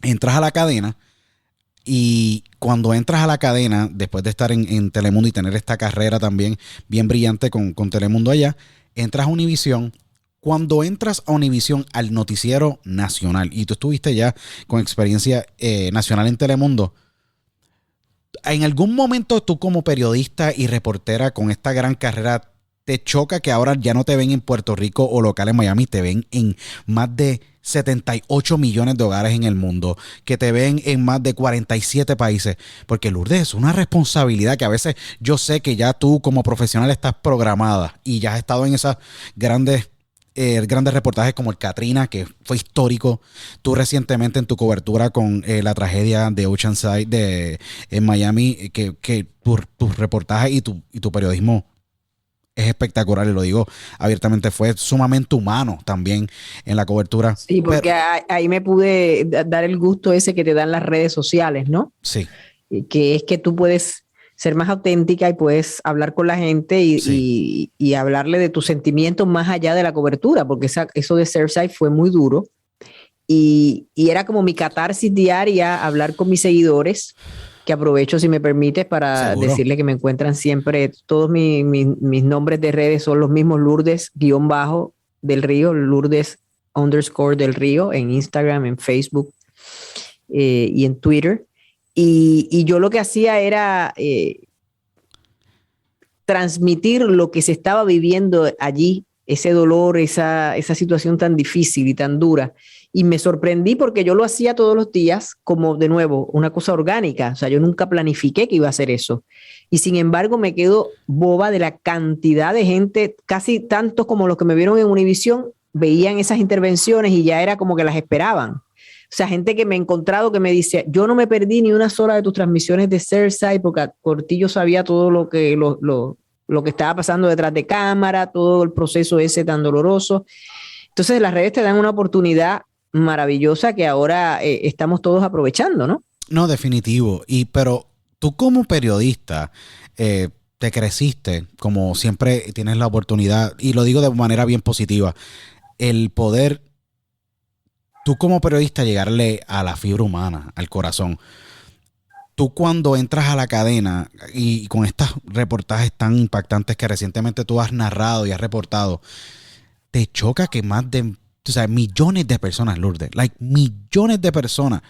entras a la cadena. Y cuando entras a la cadena, después de estar en Telemundo y tener esta carrera también bien brillante con Telemundo allá, entras a Univisión. Cuando entras a Univisión, al noticiero nacional, y tú estuviste ya con experiencia nacional en Telemundo, ¿en algún momento tú como periodista y reportera con esta gran carrera te choca que ahora ya no te ven en Puerto Rico o local en Miami, te ven en más de 78 millones de hogares en el mundo, que te ven en más de 47 países? Porque Lourdes, es una responsabilidad que a veces yo sé que ya tú como profesional estás programada y ya has estado en esas grandes reportajes como el Katrina, que fue histórico. Tú recientemente en tu cobertura con la tragedia de Oceanside en Miami, que tu reportaje y tu periodismo es espectacular, y lo digo abiertamente, fue sumamente humano también en la cobertura. Sí, porque ahí me pude dar el gusto ese que te dan las redes sociales, ¿no? Sí. Que es que tú puedes ser más auténtica y puedes hablar con la gente y hablarle de tus sentimientos más allá de la cobertura, porque eso de Surfside fue muy duro. Y era como mi catarsis diaria, hablar con mis seguidores, que aprovecho, si me permites, para decirle que me encuentran siempre, todos mis nombres de redes son los mismos: Lourdes_del Río, Lourdes_del Río, en Instagram, en Facebook y en Twitter. Y yo lo que hacía era transmitir lo que se estaba viviendo allí, ese dolor, esa situación tan difícil y tan dura. Y me sorprendí porque yo lo hacía todos los días como, de nuevo, una cosa orgánica. O sea, yo nunca planifiqué que iba a hacer eso. Y sin embargo me quedo boba de la cantidad de gente, casi tantos como los que me vieron en Univisión, veían esas intervenciones y ya era como que las esperaban. O sea, gente que me he encontrado que me dice: yo no me perdí ni una sola de tus transmisiones de Surfside, porque Cortillo sabía todo lo que estaba pasando detrás de cámara, todo el proceso ese tan doloroso. Entonces las redes te dan una oportunidad maravillosa que ahora estamos todos aprovechando, ¿no? No, definitivo. Pero tú como periodista te creciste, como siempre tienes la oportunidad, y lo digo de manera bien positiva, el poder, tú como periodista, llegarle a la fibra humana, al corazón. Tú cuando entras a la cadena y con estos reportajes tan impactantes que recientemente tú has narrado y has reportado, te choca que más de millones de personas, Lourdes, millones de personas,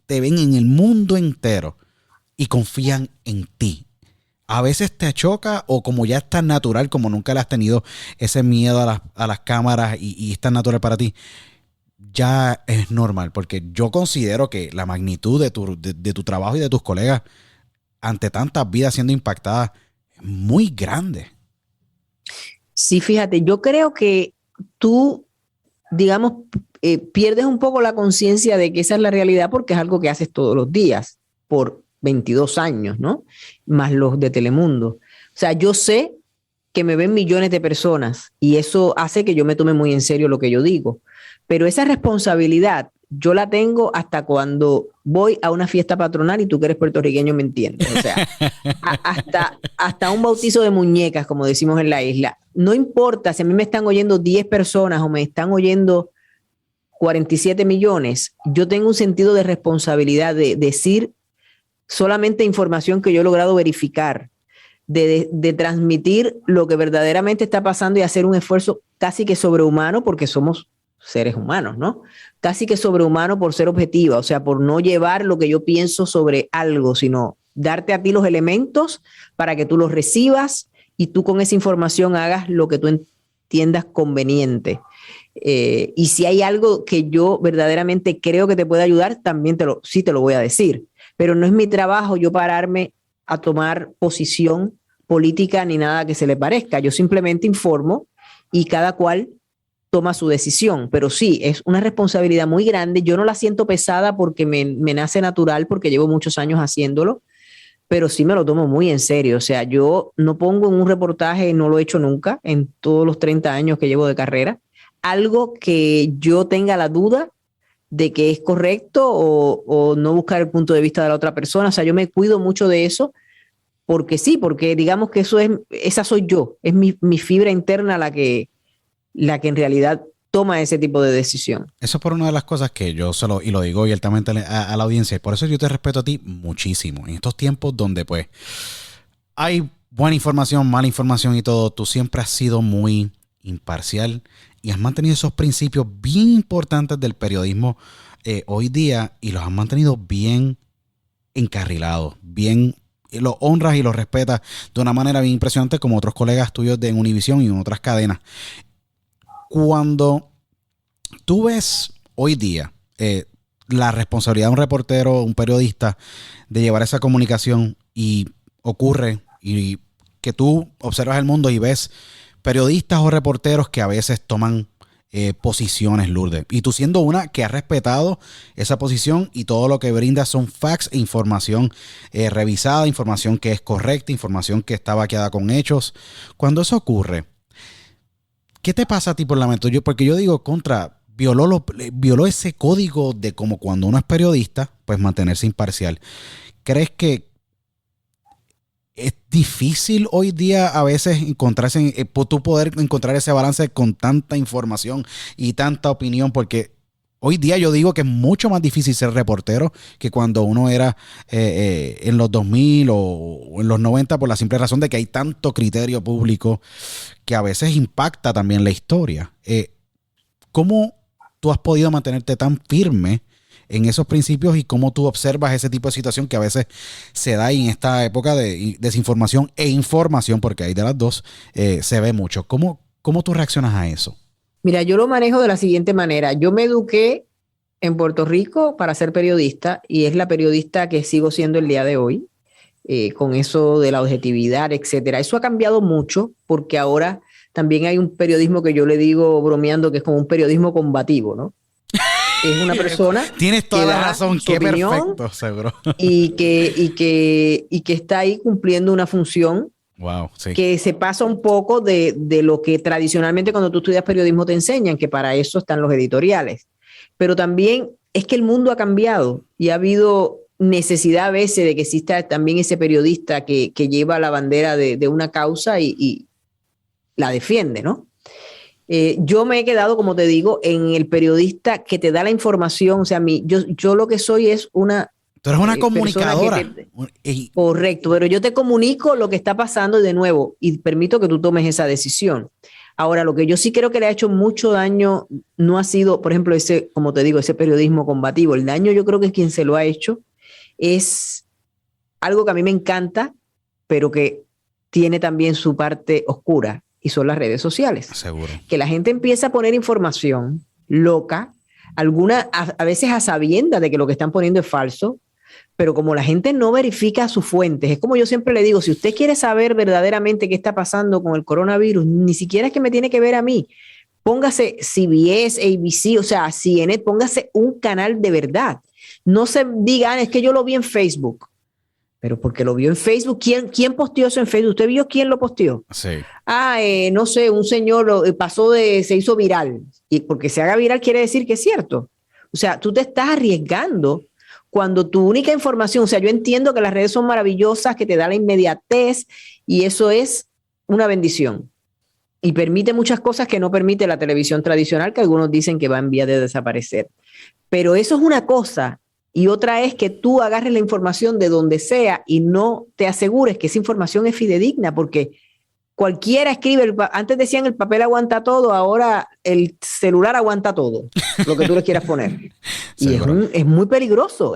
te ven en el mundo entero y confían en ti. A veces te choca, o como ya es tan natural, como nunca le has tenido ese miedo a las cámaras y es tan natural para ti, ya es normal, porque yo considero que la magnitud de tu trabajo y de tus colegas ante tantas vidas siendo impactadas es muy grande. Sí, fíjate, yo creo que tú, digamos, pierdes un poco la conciencia de que esa es la realidad, porque es algo que haces todos los días por 22 años, ¿no? Más los de Telemundo. O sea, yo sé que me ven millones de personas y eso hace que yo me tome muy en serio lo que yo digo. Pero esa responsabilidad yo la tengo hasta cuando voy a una fiesta patronal, y tú que eres puertorriqueño me entiendes. O sea, hasta un bautizo de muñecas, como decimos en la isla. No importa si a mí me están oyendo 10 personas o me están oyendo 47 millones, yo tengo un sentido de responsabilidad de decir solamente información que yo he logrado verificar, de transmitir lo que verdaderamente está pasando y hacer un esfuerzo casi que sobrehumano, porque somos seres humanos, ¿no? Casi que sobrehumano por ser objetiva, o sea, por no llevar lo que yo pienso sobre algo, sino darte a ti los elementos para que tú los recibas y tú con esa información hagas lo que tú entiendas conveniente. Y si hay algo que yo verdaderamente creo que te puede ayudar, también sí te lo voy a decir. Pero no es mi trabajo yo pararme a tomar posición política ni nada que se le parezca. Yo simplemente informo y cada cual toma su decisión. Pero sí, es una responsabilidad muy grande. Yo no la siento pesada porque me nace natural, porque llevo muchos años haciéndolo, pero sí me lo tomo muy en serio. O sea, yo no pongo en un reportaje, no lo he hecho nunca en todos los 30 años que llevo de carrera, algo que yo tenga la duda de que es correcto o no buscar el punto de vista de la otra persona. O sea, yo me cuido mucho de eso porque sí, porque digamos que esa soy yo, es mi fibra interna la que en realidad toma ese tipo de decisión. Eso es por una de las cosas que yo y lo digo abiertamente a la audiencia, y por eso yo te respeto a ti muchísimo. En estos tiempos donde pues hay buena información, mala información y todo, tú siempre has sido muy imparcial y has mantenido esos principios bien importantes del periodismo hoy día, y los has mantenido bien encarrilados, bien, los honras y los respetas de una manera bien impresionante, como otros colegas tuyos de Univision y en otras cadenas. Cuando tú ves hoy día la responsabilidad de un reportero, un periodista, de llevar esa comunicación, y ocurre y que tú observas el mundo y ves periodistas o reporteros que a veces toman posiciones, Lourdes, y tú siendo una que ha respetado esa posición y todo lo que brinda son facts e información revisada, información que es correcta, información que está baqueada con hechos. Cuando eso ocurre, ¿qué te pasa a ti por la mente? Porque yo digo, violó ese código de como cuando uno es periodista, pues mantenerse imparcial. ¿Crees que es difícil hoy día a veces tú poder encontrar ese balance con tanta información y tanta opinión? Porque hoy día yo digo que es mucho más difícil ser reportero que cuando uno era en los 2000 o en los 90, por la simple razón de que hay tanto criterio público que a veces impacta también la historia. ¿Cómo tú has podido mantenerte tan firme en esos principios y cómo tú observas ese tipo de situación que a veces se da en esta época de desinformación e información, porque hay de las dos, se ve mucho? ¿Cómo tú reaccionas a eso? Mira, yo lo manejo de la siguiente manera. Yo me eduqué en Puerto Rico para ser periodista y es la periodista que sigo siendo el día de hoy, con eso de la objetividad, etcétera. Eso ha cambiado mucho porque ahora también hay un periodismo que yo le digo bromeando que es como un periodismo combativo, ¿no? Es una persona. Tienes toda la razón, qué perfecto, seguro. Y que está ahí cumpliendo una función. Wow, sí. Que se pasa un poco de lo que tradicionalmente cuando tú estudias periodismo te enseñan, que para eso están los editoriales. Pero también es que el mundo ha cambiado y ha habido necesidad a veces de que exista también ese periodista que lleva la bandera de una causa y la defiende, ¿no? Yo me he quedado, como te digo, en el periodista que te da la información. O sea, yo lo que soy es una... Tú eres una comunicadora. Correcto, pero yo te comunico lo que está pasando y de nuevo, y permito que tú tomes esa decisión. Ahora, lo que yo sí creo que le ha hecho mucho daño no ha sido, por ejemplo, como te digo, ese periodismo combativo. El daño yo creo que quien se lo ha hecho es algo que a mí me encanta, pero que tiene también su parte oscura, y son las redes sociales. Seguro. Que la gente empieza a poner información loca, a veces a sabiendas de que lo que están poniendo es falso, pero como la gente no verifica sus fuentes, es como yo siempre le digo, si usted quiere saber verdaderamente qué está pasando con el coronavirus, ni siquiera es que me tiene que ver a mí. Póngase CBS, ABC, o sea, CNN, póngase un canal de verdad. No se digan, es que yo lo vi en Facebook. Pero porque lo vio en Facebook. ¿Quién posteó eso en Facebook? ¿Usted vio quién lo posteó? Sí. No sé, un señor se hizo viral. Y porque se haga viral quiere decir que es cierto. O sea, tú te estás arriesgando cuando tu única información, o sea, yo entiendo que las redes son maravillosas, que te da la inmediatez y eso es una bendición. Y permite muchas cosas que no permite la televisión tradicional, que algunos dicen que va en vía de desaparecer. Pero eso es una cosa. Y otra es que tú agarres la información de donde sea y no te asegures que esa información es fidedigna, porque cualquiera escribe, antes decían el papel aguanta todo, ahora el celular aguanta todo, lo que tú le quieras poner. Y es muy peligroso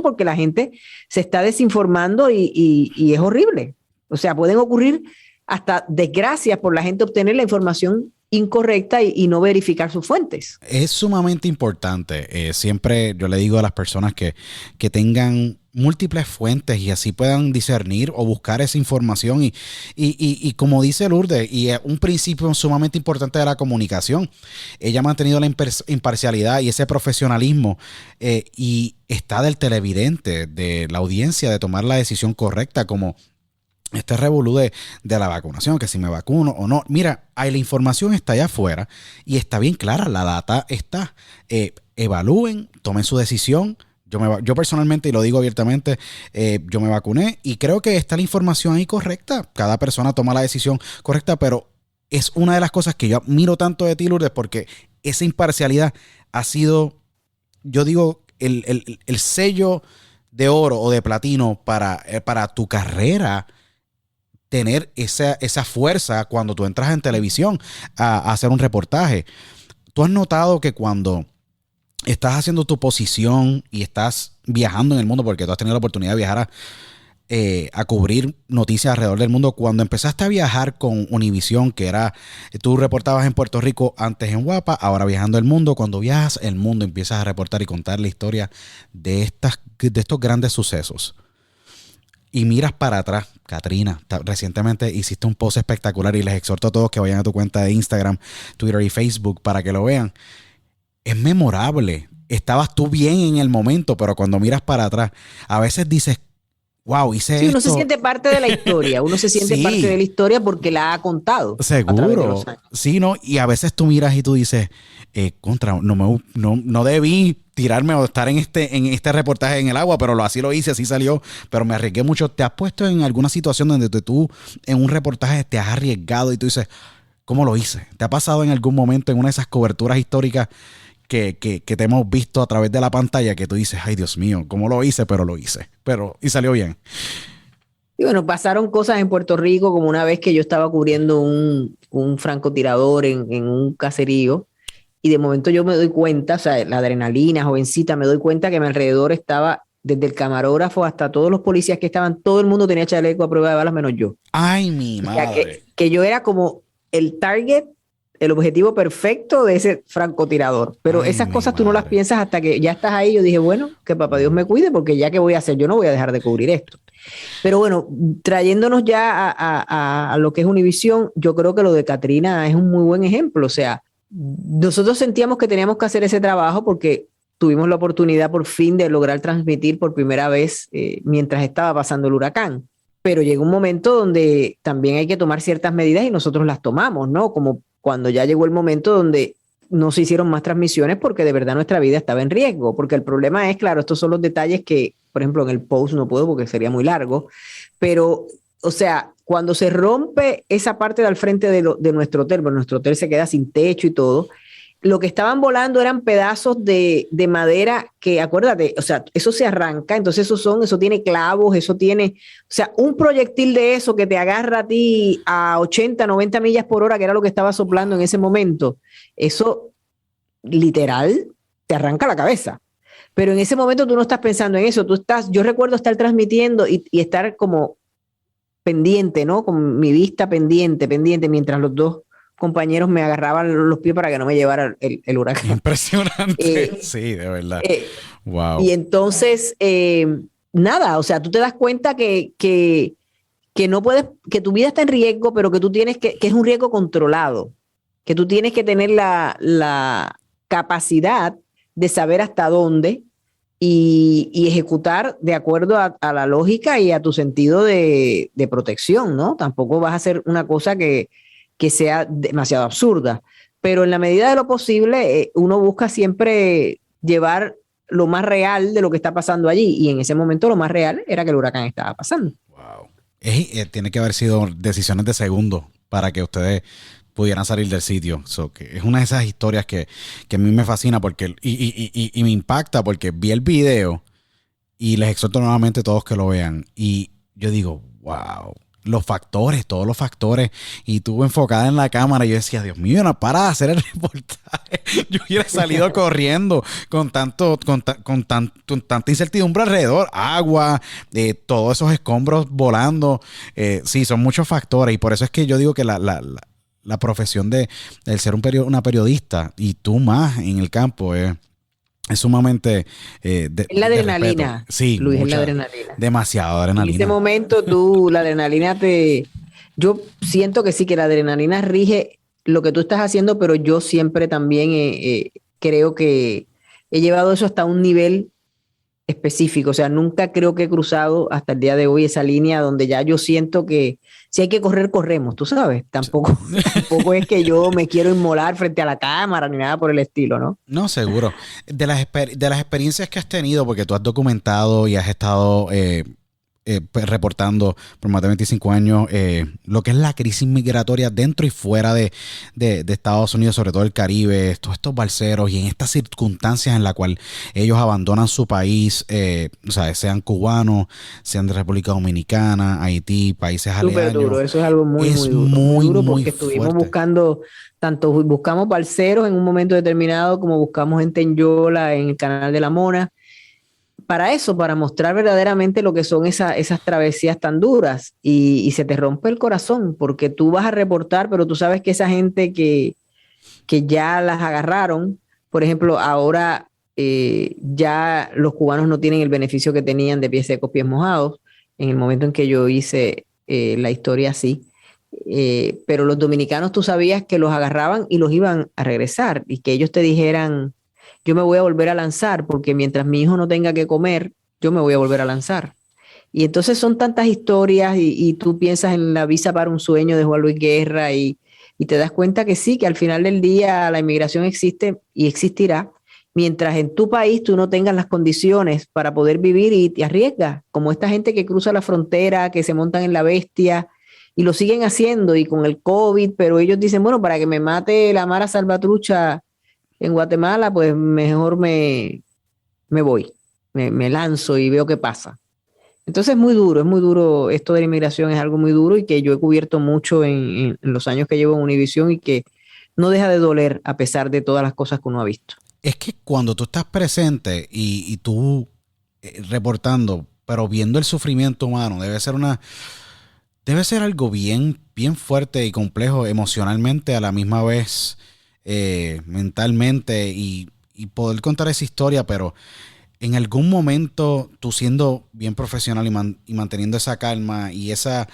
porque la gente se está desinformando y es horrible. O sea, pueden ocurrir hasta desgracias por la gente obtener la información incorrecta y no verificar sus fuentes. Es sumamente importante. Siempre yo le digo a las personas que tengan múltiples fuentes y así puedan discernir o buscar esa información y como dice Lourdes, y es un principio sumamente importante de la comunicación. Ella ha mantenido la imparcialidad y ese profesionalismo y está del televidente, de la audiencia, de tomar la decisión correcta, como este revolú de la vacunación, que si me vacuno o no. Mira, la información está allá afuera y está bien clara, la data está. Evalúen, tomen su decisión. Yo personalmente, y lo digo abiertamente, yo me vacuné y creo que está la información ahí correcta. Cada persona toma la decisión correcta, pero es una de las cosas que yo admiro tanto de ti, Lourdes, porque esa imparcialidad ha sido, yo digo, el sello de oro o de platino para tu carrera. Tener esa fuerza cuando tú entras en televisión a hacer un reportaje. ¿Tú has notado que cuando estás haciendo tu posición y estás viajando en el mundo, porque tú has tenido la oportunidad de viajar a cubrir noticias alrededor del mundo, cuando empezaste a viajar con Univisión, que era, tú reportabas en Puerto Rico antes en Guapa, ahora viajando el mundo, cuando viajas el mundo empiezas a reportar y contar la historia de estos grandes sucesos? Y miras para atrás, Katrina, recientemente hiciste un post espectacular y les exhorto a todos que vayan a tu cuenta de Instagram, Twitter y Facebook para que lo vean. Es memorable. Estabas tú bien en el momento, pero cuando miras para atrás, a veces dices, wow, hice esto. Uno se siente parte de la historia, uno se siente Sí. parte de la historia porque la ha contado. Seguro. Sí, ¿no? Y a veces tú miras y tú dices, no debí tirarme o estar en este reportaje en el agua, pero así lo hice, así salió, pero me arriesgué mucho. ¿Te has puesto en alguna situación donde tú en un reportaje te has arriesgado y tú dices, ¿cómo lo hice? ¿Te ha pasado en algún momento en una de esas coberturas históricas que te hemos visto a través de la pantalla que tú dices, ay Dios mío, ¿cómo lo hice? Pero lo hice, y salió bien? Y bueno, pasaron cosas en Puerto Rico, como una vez que yo estaba cubriendo un francotirador en un caserío, y de momento yo me doy cuenta, o sea, la adrenalina, jovencita, me doy cuenta que a mi alrededor estaba, desde el camarógrafo hasta todos los policías que estaban, todo el mundo tenía chaleco a prueba de balas menos yo. Ay, mi madre. O sea, que yo era como el target, el objetivo perfecto de ese francotirador. Pero esas cosas tú no las piensas hasta que ya estás ahí. Yo dije, bueno, que papá Dios me cuide, porque ya que voy a hacer, yo no voy a dejar de cubrir esto. Pero bueno, trayéndonos ya a lo que es Univisión, yo creo que lo de Katrina es un muy buen ejemplo. O sea, nosotros sentíamos que teníamos que hacer ese trabajo porque tuvimos la oportunidad por fin de lograr transmitir por primera vez mientras estaba pasando el huracán. Pero llegó un momento donde también hay que tomar ciertas medidas y nosotros las tomamos, ¿no? Como cuando ya llegó el momento donde no se hicieron más transmisiones porque de verdad nuestra vida estaba en riesgo. Porque el problema es, claro, estos son los detalles que, por ejemplo, en el post no puedo porque sería muy largo, pero, o sea, cuando se rompe esa parte del frente de nuestro hotel, bueno, nuestro hotel se queda sin techo y todo, lo que estaban volando eran pedazos de madera que, acuérdate, o sea, eso se arranca, entonces eso tiene clavos, eso tiene, o sea, un proyectil de eso que te agarra a ti a 80, 90 millas por hora, que era lo que estaba soplando en ese momento, eso literal te arranca la cabeza. Pero en ese momento tú no estás pensando en eso, yo recuerdo estar transmitiendo y estar como pendiente, ¿no? Con mi vista pendiente, mientras los dos compañeros me agarraban los pies para que no me llevara el huracán. Impresionante. Sí, de verdad. Wow. Y entonces, nada, o sea, tú te das cuenta que no puedes, que tu vida está en riesgo, pero que tú tienes que es un riesgo controlado, que tú tienes que tener la capacidad de saber hasta dónde y ejecutar de acuerdo a la lógica y a tu sentido de protección, ¿no? Tampoco vas a hacer una cosa que sea demasiado absurda, pero en la medida de lo posible uno busca siempre llevar lo más real de lo que está pasando allí, y en ese momento lo más real era que el huracán estaba pasando. Wow. Tiene que haber sido decisiones de segundo para que ustedes pudieran salir del sitio. Que es una de esas historias que a mí me fascina porque y me impacta porque vi el video y les exhorto nuevamente a todos que lo vean y yo digo, wow, todos los factores, y tú enfocada en la cámara, y yo decía, Dios mío, no para de hacer el reportaje. Yo hubiera salido corriendo con tanta incertidumbre alrededor, agua, todos esos escombros volando. Sí, son muchos factores, y por eso es que yo digo que la profesión de el ser una periodista y tú más en el campo es sumamente Es la adrenalina, sí, Luis, es la adrenalina. Demasiado adrenalina. En ese momento la adrenalina yo siento que sí, que la adrenalina rige lo que tú estás haciendo, pero yo siempre también creo que he llevado eso hasta un nivel específico. O sea, nunca creo que he cruzado hasta el día de hoy esa línea donde ya yo siento que si hay que correr, corremos, tú sabes. Tampoco es que yo me quiero inmolar frente a la cámara ni nada por el estilo, ¿no? No, seguro. De las experiencias que has tenido, porque tú has documentado y has estado reportando por más de 25 años lo que es la crisis migratoria dentro y fuera de Estados Unidos, sobre todo el Caribe, todos estos balseros y en estas circunstancias en las cuales ellos abandonan su país, o sea, sean cubanos, sean de República Dominicana, Haití, países aledaños. Súper duro, eso es algo muy duro. Muy duro porque estuvimos buscando, tanto buscamos balseros en un momento determinado como buscamos gente en Yola, en el Canal de la Mona. Para eso, para mostrar verdaderamente lo que son esas travesías tan duras y se te rompe el corazón porque tú vas a reportar, pero tú sabes que esa gente que ya las agarraron, por ejemplo, ahora ya los cubanos no tienen el beneficio que tenían de pies secos, pies mojados, en el momento en que yo hice la historia así, pero los dominicanos tú sabías que los agarraban y los iban a regresar y que ellos te dijeran, yo me voy a volver a lanzar porque mientras mi hijo no tenga que comer, yo me voy a volver a lanzar. Y entonces son tantas historias y tú piensas en La visa para un sueño de Juan Luis Guerra y te das cuenta que sí, que al final del día la inmigración existe y existirá, mientras en tu país tú no tengas las condiciones para poder vivir y te arriesgas, como esta gente que cruza la frontera, que se montan en la bestia y lo siguen haciendo y con el COVID, pero ellos dicen, bueno, para que me mate la Mara Salvatrucha en Guatemala, pues mejor me voy, me lanzo y veo qué pasa. Entonces es muy duro esto de la inmigración, es algo muy duro y que yo he cubierto mucho en los años que llevo en Univisión y que no deja de doler a pesar de todas las cosas que uno ha visto. Es que cuando tú estás presente y tú reportando, pero viendo el sufrimiento humano, debe ser algo bien, bien fuerte y complejo emocionalmente a la misma vez. Mentalmente y poder contar esa historia, pero en algún momento tú siendo bien profesional y manteniendo esa calma y ese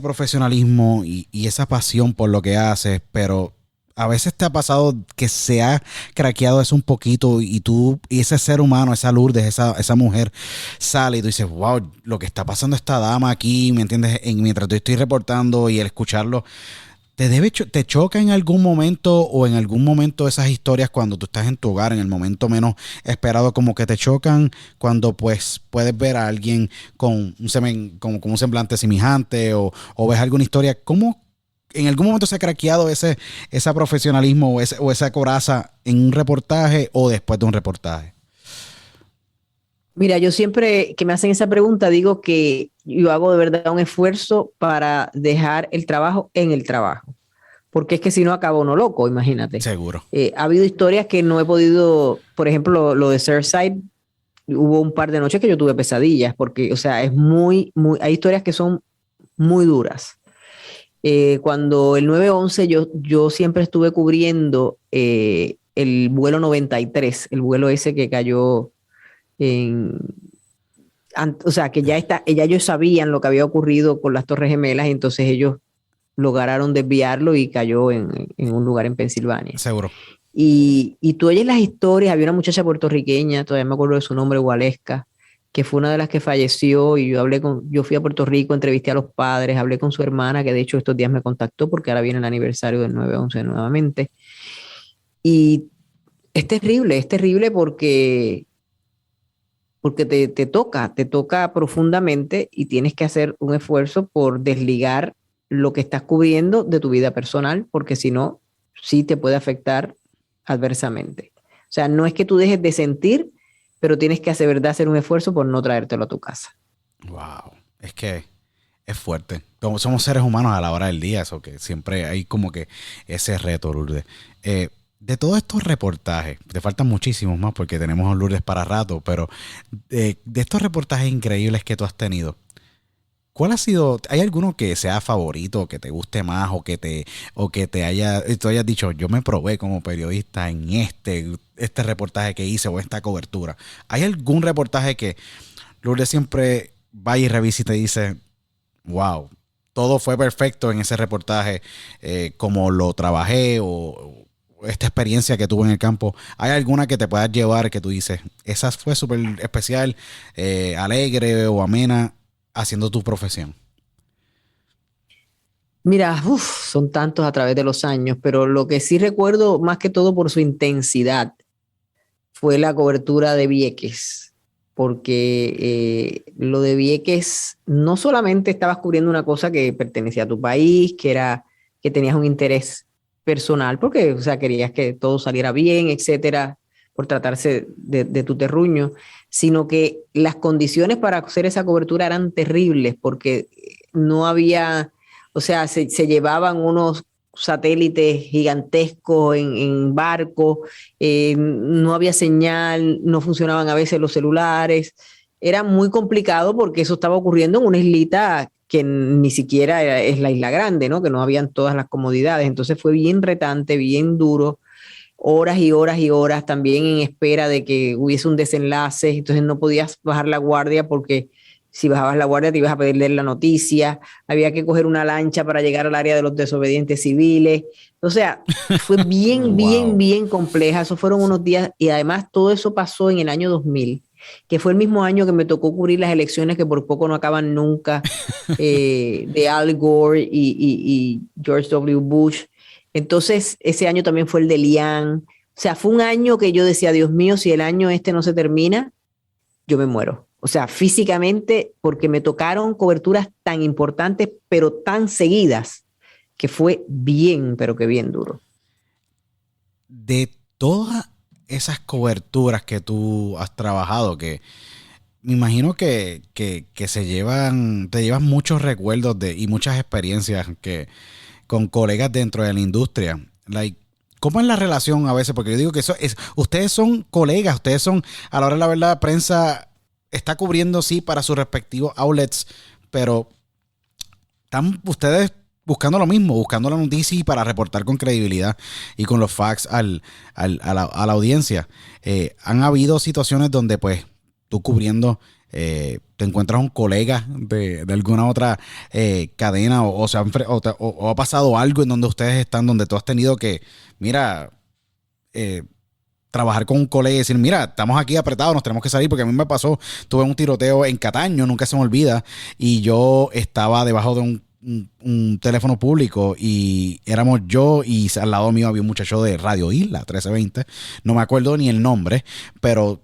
profesionalismo y esa pasión por lo que haces, pero a veces te ha pasado que se ha craqueado eso un poquito y ese ser humano, esa Lourdes, esa mujer sale y tú dices, wow, lo que está pasando esta dama aquí, ¿me entiendes? Mientras yo estoy reportando y el escucharlo, ¿te choca en algún momento o en algún momento esas historias cuando tú estás en tu hogar, en el momento menos esperado, como que te chocan cuando pues puedes ver a alguien con un semblante semejante o ves alguna historia? ¿Cómo en algún momento se ha craqueado ese profesionalismo o esa coraza en un reportaje o después de un reportaje? Mira, yo siempre que me hacen esa pregunta digo que yo hago de verdad un esfuerzo para dejar el trabajo en el trabajo, porque es que si no acabo no loco, imagínate. Seguro. Ha habido historias que no he podido, por ejemplo, lo de Surfside, hubo un par de noches que yo tuve pesadillas, porque, o sea, es hay historias que son muy duras. Cuando el 9/11 yo siempre estuve cubriendo el vuelo 93, el vuelo ese que cayó o sea, que ya ellos sabían lo que había ocurrido con las Torres Gemelas y entonces ellos lograron desviarlo y cayó en un lugar en Pensilvania. Seguro. Y tú oyes las historias, había una muchacha puertorriqueña, todavía me acuerdo de su nombre, Gualesca, que fue una de las que falleció y yo fui a Puerto Rico, entrevisté a los padres, hablé con su hermana, que de hecho estos días me contactó porque ahora viene el aniversario del 9/11 nuevamente. Y es terrible porque te toca profundamente y tienes que hacer un esfuerzo por desligar lo que estás cubriendo de tu vida personal, porque si no, sí te puede afectar adversamente. O sea, no es que tú dejes de sentir, pero tienes que hacer un esfuerzo por no traértelo a tu casa. Wow, es que es fuerte. Somos seres humanos a la hora del día, eso que siempre hay como que ese reto, Lourdes. De todos estos reportajes, te faltan muchísimos más porque tenemos a Lourdes para rato, pero de estos reportajes increíbles que tú has tenido, ¿Cuál ha sido? ¿Hay alguno que sea favorito, que te guste más o que tú hayas dicho, yo me probé como periodista en este reportaje que hice o esta cobertura? ¿Hay algún reportaje que Lourdes siempre va y revisa y te dice, wow, todo fue perfecto en ese reportaje, como lo trabajé o esta experiencia que tuve en el campo? ¿Hay alguna que te puedas llevar que tú dices, esa fue súper especial, alegre o amena, haciendo tu profesión? Mira, son tantos a través de los años, pero lo que sí recuerdo más que todo por su intensidad fue la cobertura de Vieques, porque lo de Vieques no solamente estabas cubriendo una cosa que pertenecía a tu país, que tenías un interés personal, porque, o sea, querías que todo saliera bien, etcétera, por tratarse de tu terruño, sino que las condiciones para hacer esa cobertura eran terribles, porque no había, o sea, se llevaban unos satélites gigantescos en barcos, no había señal, no funcionaban a veces los celulares. Era muy complicado porque eso estaba ocurriendo en una islita que ni siquiera es la Isla Grande, ¿no? Que no habían todas las comodidades. Entonces fue bien retante, bien duro, horas y horas y horas también en espera de que hubiese un desenlace. Entonces no podías bajar la guardia porque si bajabas la guardia te ibas a perder la noticia. Había que coger una lancha para llegar al área de los desobedientes civiles. O sea, fue bien, Wow. bien compleja. Esos fueron unos días y además todo eso pasó en el año 2000, que fue el mismo año que me tocó cubrir las elecciones que por poco no acaban nunca, de Al Gore y George W. Bush. Entonces, ese año también fue el de Lian. O sea, fue un año que yo decía, Dios mío, si el año este no se termina, yo me muero. O sea, físicamente, porque me tocaron coberturas tan importantes, pero tan seguidas, que fue bien, pero que bien duro. De todas esas coberturas que tú has trabajado, que me imagino que te llevas muchos recuerdos y muchas experiencias con colegas dentro de la industria. Like, ¿cómo es la relación a veces? Porque yo digo que ustedes son colegas, ustedes son, a la hora de la verdad, prensa está cubriendo, sí, para sus respectivos outlets, pero están ustedes buscando lo mismo, buscando la noticia y para reportar con credibilidad y con los facts a la audiencia. Han habido situaciones donde, pues, tú cubriendo, te encuentras un colega de alguna otra cadena o ha pasado algo en donde ustedes están, donde tú has tenido que, mira, trabajar con un colega y decir, mira, estamos aquí apretados, nos tenemos que salir, porque a mí me pasó, tuve un tiroteo en Cataño, nunca se me olvida, y yo estaba debajo de un teléfono público y éramos yo y al lado mío había un muchacho de Radio Isla 1320, no me acuerdo ni el nombre, pero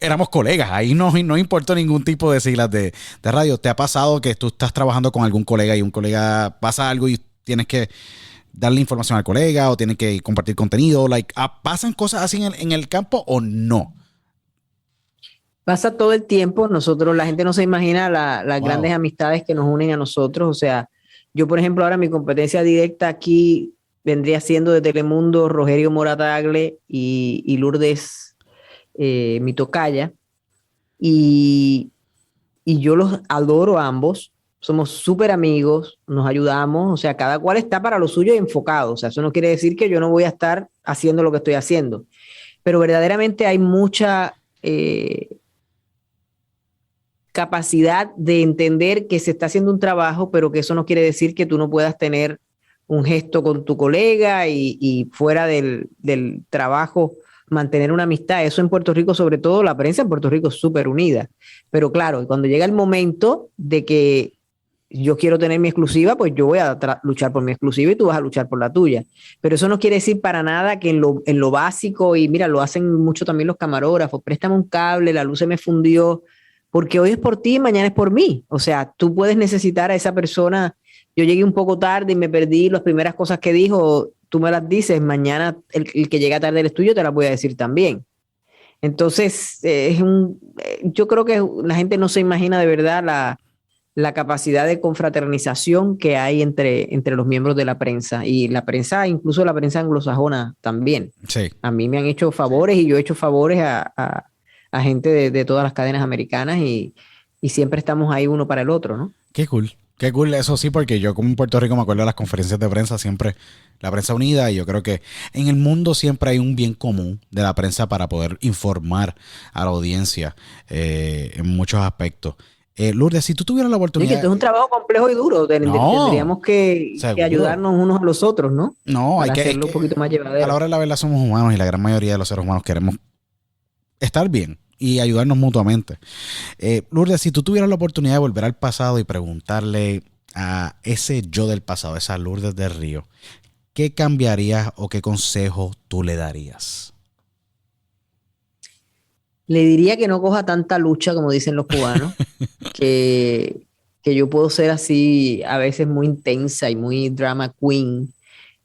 éramos colegas, ahí no importó ningún tipo de siglas de radio. ¿Te ha pasado que tú estás trabajando con algún colega y un colega pasa algo y tienes que darle información al colega o tienes que compartir contenido? ¿Pasan cosas así en el campo o no? Pasa todo el tiempo. Nosotros, la gente no se imagina las Wow. grandes amistades que nos unen a nosotros. O sea, yo, por ejemplo, ahora mi competencia directa aquí vendría siendo de Telemundo Rogerio Moratagle y Lourdes, mi tocaya. Y, y yo los adoro a ambos. Somos súper amigos, nos ayudamos. O sea, cada cual está para lo suyo y enfocado. O sea, eso no quiere decir que yo no voy a estar haciendo lo que estoy haciendo. Pero verdaderamente hay mucha capacidad de entender que se está haciendo un trabajo, pero que eso no quiere decir que tú no puedas tener un gesto con tu colega y fuera del trabajo mantener una amistad. Eso en Puerto Rico, sobre todo la prensa en Puerto Rico es súper unida. Pero claro, cuando llega el momento de que yo quiero tener mi exclusiva, pues yo voy a luchar por mi exclusiva y tú vas a luchar por la tuya. Pero eso no quiere decir para nada que en lo básico, y mira, lo hacen mucho también los camarógrafos, préstame un cable, la luz se me fundió, porque hoy es por ti y mañana es por mí. O sea, tú puedes necesitar a esa persona. Yo llegué un poco tarde y me perdí las primeras cosas que dijo, tú me las dices, mañana el que llega tarde eres tuyo, te las voy a decir también. Entonces, yo creo que la gente no se imagina de verdad la capacidad de confraternización que hay entre los miembros de la prensa y la prensa, incluso la prensa anglosajona también. Sí. A mí me han hecho favores y yo he hecho favores a gente de todas las cadenas americanas y siempre estamos ahí uno para el otro, ¿no? Qué cool. Qué cool, eso sí, porque yo como en Puerto Rico me acuerdo de las conferencias de prensa, siempre la prensa unida, y yo creo que en el mundo siempre hay un bien común de la prensa para poder informar a la audiencia en muchos aspectos. Lourdes, si tú tuvieras la Sí, que oportunidad... esto es un trabajo complejo y duro. No, Tendríamos que seguro. ayudarnos unos a los otros, ¿no? No, Para es hacerlo un que poquito más a la llevadero. hora de la verdad somos humanos y la gran mayoría de los seres humanos queremos estar bien y ayudarnos mutuamente. Lourdes, si tú tuvieras la oportunidad de volver al pasado y preguntarle a ese yo del pasado, esa Lourdes del Río, ¿qué cambiarías o qué consejo tú le darías? Le diría que no coja tanta lucha, como dicen los cubanos, que, que yo puedo ser así a veces muy intensa y muy drama queen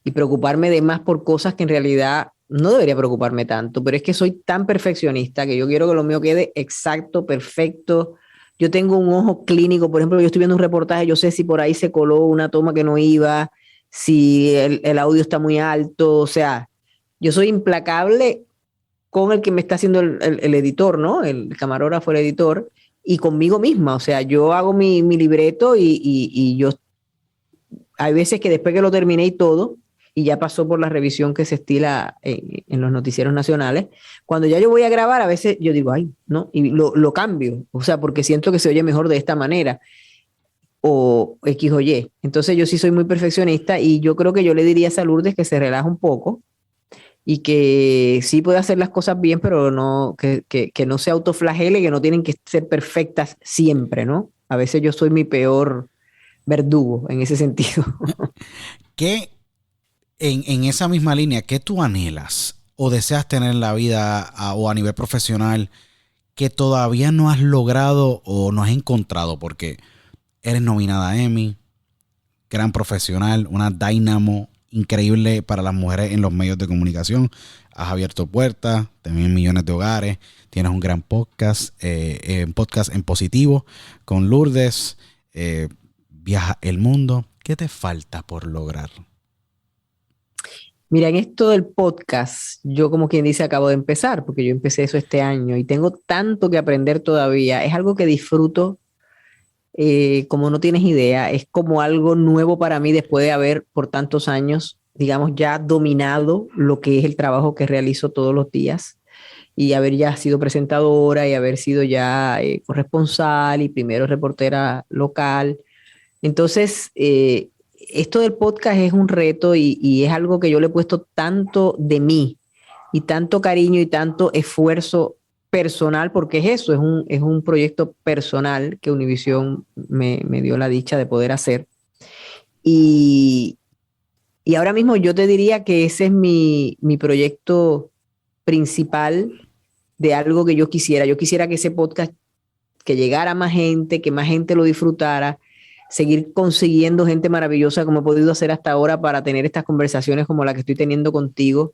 y preocuparme de más por cosas que en realidad no debería preocuparme tanto, pero es que soy tan perfeccionista que yo quiero que lo mío quede exacto, perfecto. Yo tengo un ojo clínico, por ejemplo, yo estoy viendo un reportaje, yo sé si por ahí se coló una toma que no iba, si el audio está muy alto, o sea, yo soy implacable con el que me está haciendo el editor, ¿no? El camarógrafo, el editor, y conmigo misma, o sea, yo hago mi libreto y yo hay veces que después que lo terminé y todo, y ya pasó por la revisión que se estila en los noticieros nacionales, cuando ya yo voy a grabar, a veces yo digo, ay, no, y lo cambio, o sea, porque siento que se oye mejor de esta manera, o X o Y. Entonces yo sí soy muy perfeccionista y yo creo que yo le diría a Lourdes que se relaja un poco y que sí puede hacer las cosas bien, pero no, que no se autoflagele, que no tienen que ser perfectas siempre, ¿no? A veces yo soy mi peor verdugo en ese sentido. ¿Qué en esa misma línea, qué tú anhelas o deseas tener en la vida o a nivel profesional que todavía no has logrado o no has encontrado? Porque eres nominada a Emmy, gran profesional, una dynamo increíble para las mujeres en los medios de comunicación. Has abierto puertas, también millones de hogares. Tienes un gran podcast en positivo con Lourdes. Viaja el mundo. ¿Qué te falta por lograr? Mira, en esto del podcast, yo como quien dice acabo de empezar, porque yo empecé eso este año y tengo tanto que aprender todavía. Es algo que disfruto como no tienes idea. Es como algo nuevo para mí después de haber por tantos años, digamos, ya dominado lo que es el trabajo que realizo todos los días y haber ya sido presentadora y haber sido ya corresponsal y primero reportera local. Entonces, esto del podcast es un reto y es algo que yo le he puesto tanto de mí y tanto cariño y tanto esfuerzo personal, porque es eso, es un proyecto personal que Univision me dio la dicha de poder hacer. Y, y ahora mismo yo te diría que ese es mi proyecto principal de algo que yo quisiera. Yo quisiera que ese podcast, que llegara a más gente, que más gente lo disfrutara, seguir consiguiendo gente maravillosa como he podido hacer hasta ahora para tener estas conversaciones como la que estoy teniendo contigo.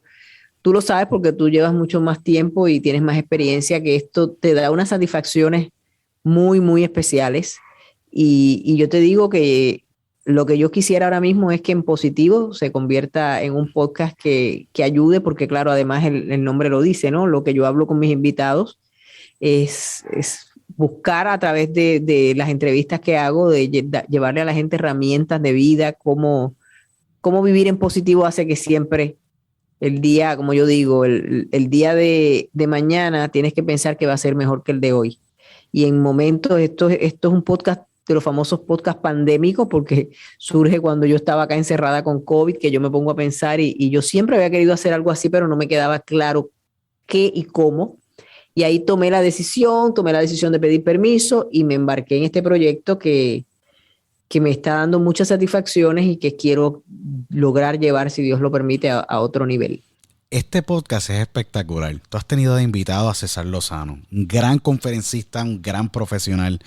Tú lo sabes porque tú llevas mucho más tiempo y tienes más experiencia, que esto te da unas satisfacciones muy, muy especiales. Y yo te digo que lo que yo quisiera ahora mismo es que En Positivo se convierta en un podcast que ayude, porque claro, además el nombre lo dice, ¿no? Lo que yo hablo con mis invitados es buscar a través de las entrevistas que hago, de llevarle a la gente herramientas de vida, cómo vivir en positivo hace que siempre el día, como yo digo, el día de mañana tienes que pensar que va a ser mejor que el de hoy. Y en momentos, esto es un podcast de los famosos podcasts pandémicos, porque surge cuando yo estaba acá encerrada con COVID, que yo me pongo a pensar y yo siempre había querido hacer algo así, pero no me quedaba claro qué y cómo. Y ahí tomé la decisión de pedir permiso y me embarqué en este proyecto que me está dando muchas satisfacciones y que quiero lograr llevar, si Dios lo permite, a otro nivel. Este podcast es espectacular. Tú has tenido de invitado a César Lozano, un gran conferencista, un gran profesional,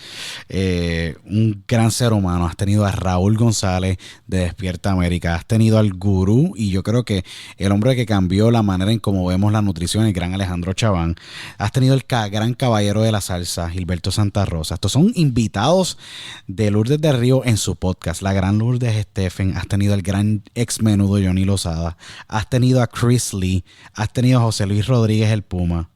un gran ser humano. Has tenido a Raúl González de Despierta América. Has tenido al gurú y yo creo que el hombre que cambió la manera en cómo vemos la nutrición, el gran Alejandro Chaván. Has tenido el gran caballero de la salsa, Gilberto Santa Rosa. Estos son invitados de Lourdes del Río en su podcast. La gran Lourdes Stephen. Has tenido al gran ex menudo Johnny Lozada. Has tenido a Chris Lee. Has tenido a José Luis Rodríguez el Puma.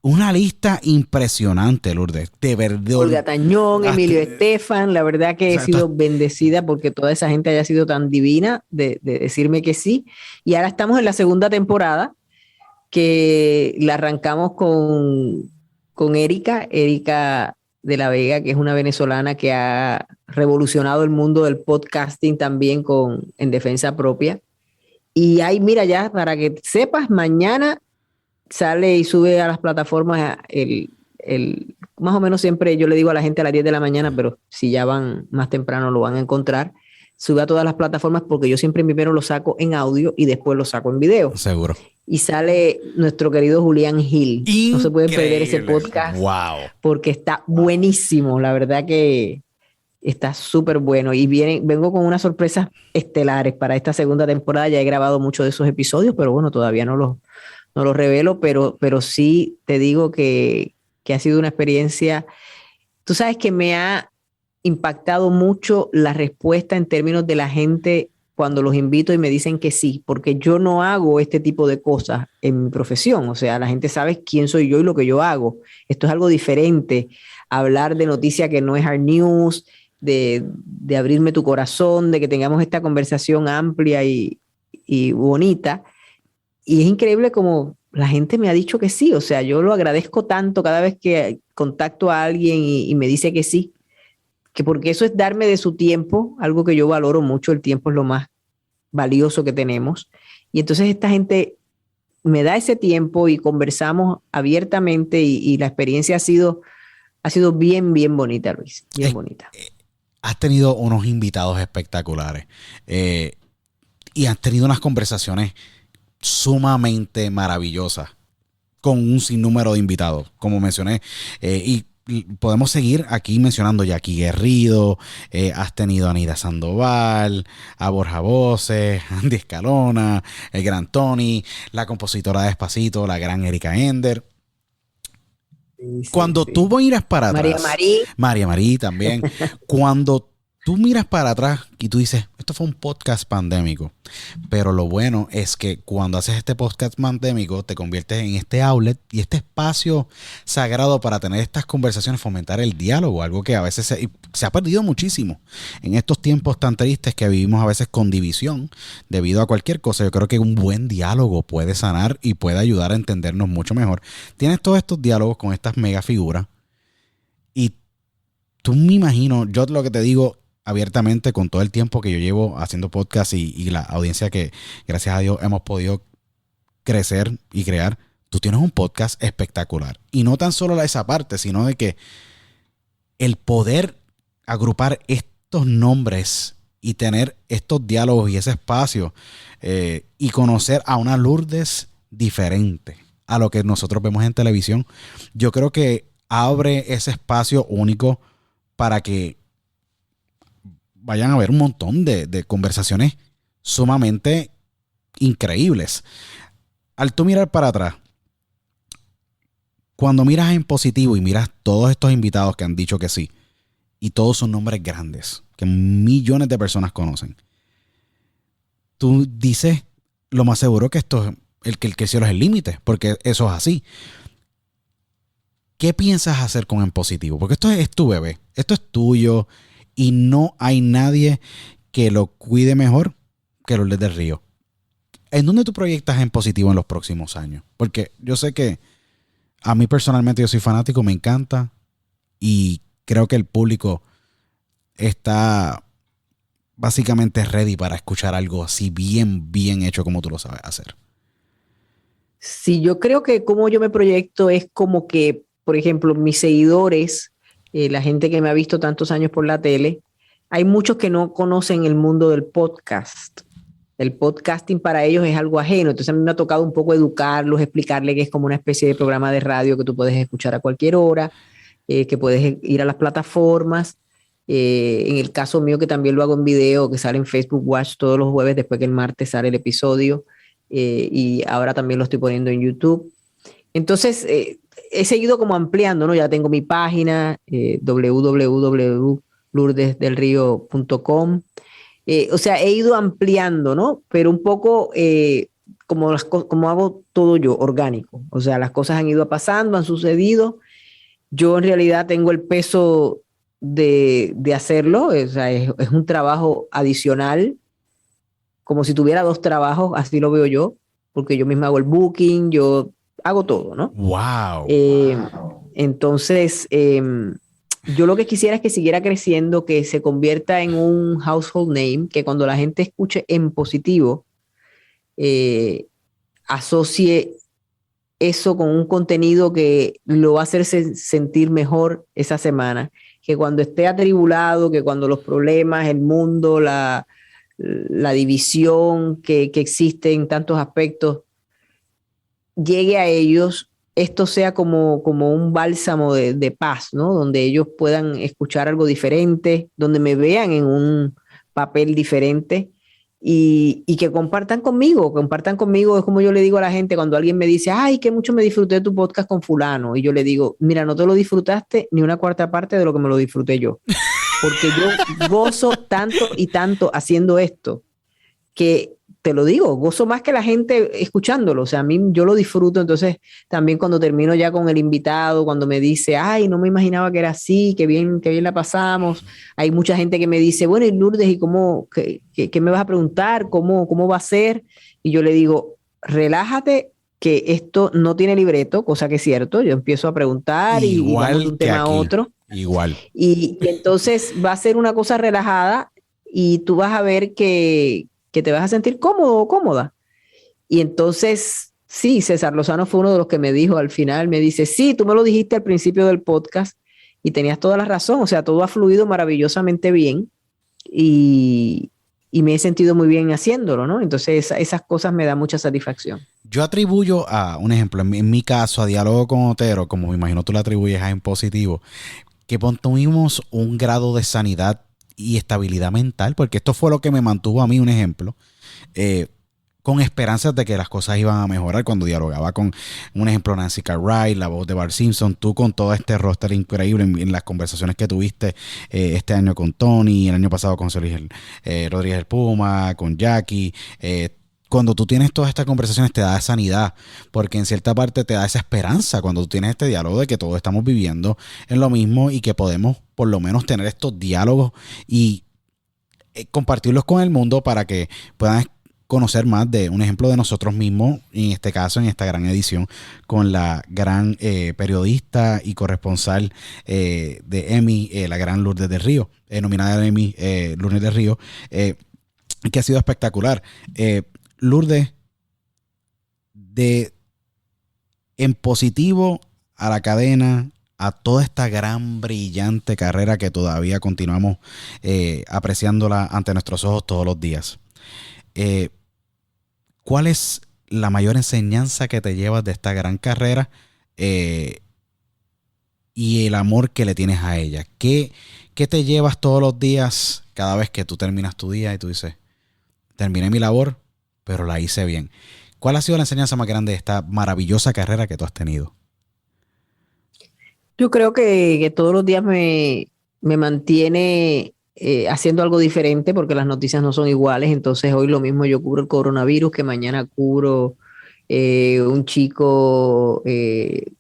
Una lista impresionante, Lourdes. De verdad. Olga Tañón, Emilio Estefan, la verdad que he sido bendecida porque toda esa gente haya sido tan divina de decirme que sí. Y ahora estamos en la segunda temporada, que la arrancamos con Erika de la Vega, que es una venezolana que ha revolucionado el mundo del podcasting también en defensa propia. Y ahí, mira, ya para que sepas, mañana sale y sube a las plataformas más o menos siempre yo le digo a la gente a las 10 de la mañana, pero si ya van más temprano lo van a encontrar. Sube a todas las plataformas porque yo siempre primero lo saco en audio y después lo saco en video. Seguro. Y sale nuestro querido Julián Gil. Increíble. No se pueden perder ese podcast. Wow. Porque está buenísimo. La verdad que está súper bueno. Y vengo con unas sorpresas estelares para esta segunda temporada. Ya he grabado muchos de esos episodios, pero bueno, todavía no los revelo, pero sí te digo que ha sido una experiencia. Tú sabes que me ha impactado mucho la respuesta en términos de la gente cuando los invito y me dicen que sí, porque yo no hago este tipo de cosas en mi profesión. O sea, la gente sabe quién soy yo y lo que yo hago. Esto es algo diferente. Hablar de noticia que no es hard news, de abrirme tu corazón, de que tengamos esta conversación amplia y bonita. Y es increíble como la gente me ha dicho que sí. O sea, yo lo agradezco tanto cada vez que contacto a alguien y me dice que sí, que porque eso es darme de su tiempo, algo que yo valoro mucho. El tiempo es lo más valioso que tenemos. Y entonces esta gente me da ese tiempo y conversamos abiertamente y la experiencia ha sido bien, bien bonita, Luis. Bien bonita. Has tenido unos invitados espectaculares y has tenido unas conversaciones sumamente maravillosas con un sinnúmero de invitados, como mencioné, y podemos seguir aquí mencionando Jackie Guerrido, has tenido a Anida Sandoval, a Borja Voces, Andy Escalona, el gran Tony, la compositora de Despacito, la gran Erika Ender. Sí, cuando tú miras para atrás, María Marí también, cuando tú miras para atrás y tú dices, esto fue un podcast pandémico, pero lo bueno es que cuando haces este podcast pandémico te conviertes en este outlet y este espacio sagrado para tener estas conversaciones, fomentar el diálogo, algo que a veces se ha perdido muchísimo en estos tiempos tan tristes que vivimos a veces con división debido a cualquier cosa. Yo creo que un buen diálogo puede sanar y puede ayudar a entendernos mucho mejor. Tienes todos estos diálogos con estas mega figuras y tú me imagino, yo lo que te digo abiertamente con todo el tiempo que yo llevo haciendo podcast y la audiencia que gracias a Dios hemos podido crecer y crear, tú tienes un podcast espectacular. Y no tan solo esa parte, sino de que el poder agrupar estos nombres y tener estos diálogos y ese espacio y conocer a una Lourdes diferente a lo que nosotros vemos en televisión, yo creo que abre ese espacio único para que vayan a haber un montón de conversaciones sumamente increíbles. Al tú mirar para atrás, cuando miras en positivo y miras todos estos invitados que han dicho que sí, y todos son nombres grandes, que millones de personas conocen, tú dices, lo más seguro que esto el cielo es el límite, porque eso es así. ¿Qué piensas hacer con En Positivo? Porque esto es tu bebé, esto es tuyo, y no hay nadie que lo cuide mejor que Lourdes del Río. ¿En dónde tú proyectas En Positivo en los próximos años? Porque yo sé que a mí personalmente yo soy fanático, me encanta y creo que el público está básicamente ready para escuchar algo así bien, bien hecho como tú lo sabes hacer. Sí, yo creo que como yo me proyecto es como que, por ejemplo, mis seguidores, la gente que me ha visto tantos años por la tele, hay muchos que no conocen el mundo del podcast. El podcasting para ellos es algo ajeno. Entonces a mí me ha tocado un poco educarlos, explicarles que es como una especie de programa de radio que tú puedes escuchar a cualquier hora, que puedes ir a las plataformas. En el caso mío, que también lo hago en video, que sale en Facebook Watch todos los jueves después que el martes sale el episodio. Y ahora también lo estoy poniendo en YouTube. Entonces, he seguido como ampliando, ¿no? Ya tengo mi página, www.lourdesdelrio.com. O sea, he ido ampliando, ¿no? Pero un poco como hago todo yo, orgánico. O sea, las cosas han ido pasando, han sucedido. Yo en realidad tengo el peso de hacerlo. O sea, es un trabajo adicional, como si tuviera dos trabajos, así lo veo yo, porque yo misma hago el booking, yo hago todo, ¿no? Wow. Entonces, yo lo que quisiera es que siguiera creciendo, que se convierta en un household name, que cuando la gente escuche en positivo, asocie eso con un contenido que lo va a hacer sentir mejor esa semana, que cuando esté atribulado, que cuando los problemas, el mundo, la división que existe en tantos aspectos, llegue a ellos, esto sea como un bálsamo de paz, ¿no? Donde ellos puedan escuchar algo diferente, donde me vean en un papel diferente y que compartan conmigo, es como yo le digo a la gente cuando alguien me dice, ay, que mucho me disfruté tu podcast con fulano, y yo le digo, mira, no te lo disfrutaste ni una cuarta parte de lo que me lo disfruté yo, porque yo gozo tanto y tanto haciendo esto, que te lo digo, gozo más que la gente escuchándolo, o sea, a mí yo lo disfruto. Entonces también cuando termino ya con el invitado, cuando me dice, ay, no me imaginaba que era así, qué bien la pasamos, hay mucha gente que me dice, bueno, y Lourdes, ¿y qué me vas a preguntar? ¿Cómo va a ser? Y yo le digo, relájate, que esto no tiene libreto, cosa que es cierto, yo empiezo a preguntar y vamos de un tema a otro. Igual. Y entonces va a ser una cosa relajada y tú vas a ver que te vas a sentir cómodo o cómoda. Y entonces, sí, César Lozano fue uno de los que me dijo al final, me dice, sí, tú me lo dijiste al principio del podcast y tenías toda la razón, o sea, todo ha fluido maravillosamente bien y me he sentido muy bien haciéndolo, ¿no? Entonces esas cosas me dan mucha satisfacción. Yo atribuyo a, un ejemplo, en mi caso, a Diálogo con Otero, como me imagino tú lo atribuyes a En Positivo, que tuvimos un grado de sanidad y estabilidad mental, porque esto fue lo que me mantuvo a mí, un ejemplo, con esperanzas de que las cosas iban a mejorar cuando dialogaba con, un ejemplo, Nancy Cartwright, la voz de Bart Simpson, tú con todo este roster increíble en las conversaciones que tuviste este año con Tony, el año pasado con Rodríguez el Puma, con Jackie, cuando tú tienes todas estas conversaciones te da sanidad, porque en cierta parte te da esa esperanza cuando tú tienes este diálogo de que todos estamos viviendo en lo mismo y que podemos por lo menos tener estos diálogos y compartirlos con el mundo para que puedan conocer más de un ejemplo de nosotros mismos, en este caso, en esta gran edición, con la gran periodista y corresponsal de Emmy, la gran Lourdes del Río, nominada de Emmy, Lourdes del Río, que ha sido espectacular. Lourdes, de En Positivo a la cadena, a toda esta gran, brillante carrera que todavía continuamos apreciándola ante nuestros ojos todos los días. ¿Cuál es la mayor enseñanza que te llevas de esta gran carrera y el amor que le tienes a ella? ¿Qué te llevas todos los días cada vez que tú terminas tu día y tú dices, terminé mi labor, pero la hice bien? ¿Cuál ha sido la enseñanza más grande de esta maravillosa carrera que tú has tenido? Yo creo que todos los días me mantiene haciendo algo diferente porque las noticias no son iguales. Entonces hoy lo mismo yo cubro el coronavirus que mañana cubro un chico que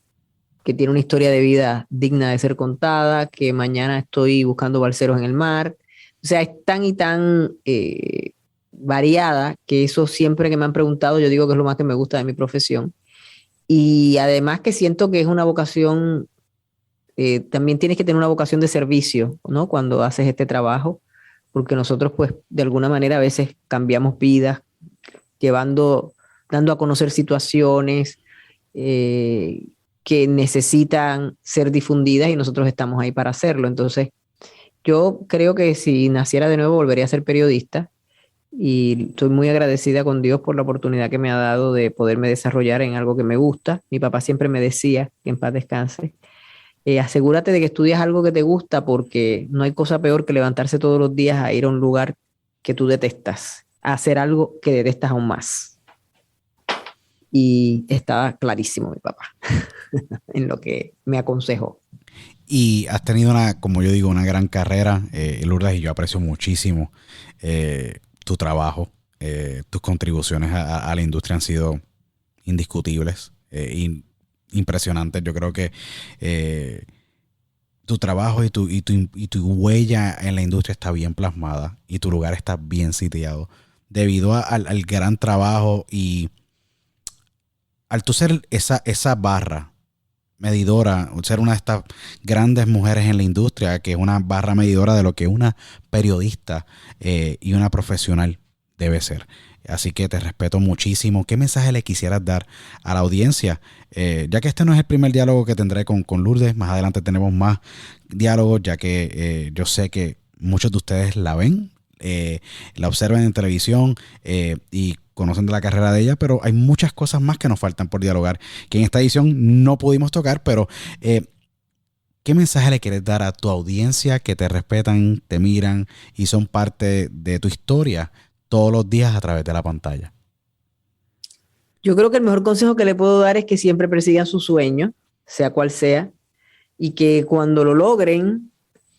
tiene una historia de vida digna de ser contada, que mañana estoy buscando balseros en el mar. O sea, es tan y tan variada que eso siempre que me han preguntado yo digo que es lo más que me gusta de mi profesión. Y además que siento que es una vocación, también tienes que tener una vocación de servicio, ¿no? Cuando haces este trabajo, porque nosotros pues de alguna manera a veces cambiamos vidas, dando a conocer situaciones que necesitan ser difundidas y nosotros estamos ahí para hacerlo. Entonces yo creo que si naciera de nuevo volvería a ser periodista y estoy muy agradecida con Dios por la oportunidad que me ha dado de poderme desarrollar en algo que me gusta. Mi papá siempre me decía, que en paz descanse, asegúrate de que estudias algo que te gusta porque no hay cosa peor que levantarse todos los días a ir a un lugar que tú detestas, a hacer algo que detestas aún más. Y estaba clarísimo mi papá en lo que me aconsejó. Y has tenido como yo digo, una gran carrera, Lourdes, y yo aprecio muchísimo tu trabajo. tus contribuciones a la industria han sido indiscutibles, impresionantes. Yo creo que tu trabajo y tu huella en la industria está bien plasmada y tu lugar está bien sitiado debido al gran trabajo y al tú ser esa barra medidora, ser una de estas grandes mujeres en la industria, que es una barra medidora de lo que una periodista y una profesional debe ser. Así que te respeto muchísimo. ¿Qué mensaje le quisieras dar a la audiencia? Ya que este no es el primer diálogo que tendré con Lourdes, más adelante tenemos más diálogos, ya que yo sé que muchos de ustedes la ven, la observan en televisión y conocen de la carrera de ella, pero hay muchas cosas más que nos faltan por dialogar, que en esta edición no pudimos tocar, pero ¿qué mensaje le quieres dar a tu audiencia que te respetan, te miran y son parte de tu historia todos los días a través de la pantalla? Yo creo que el mejor consejo que le puedo dar es que siempre persigan su sueño, sea cual sea, y que cuando lo logren,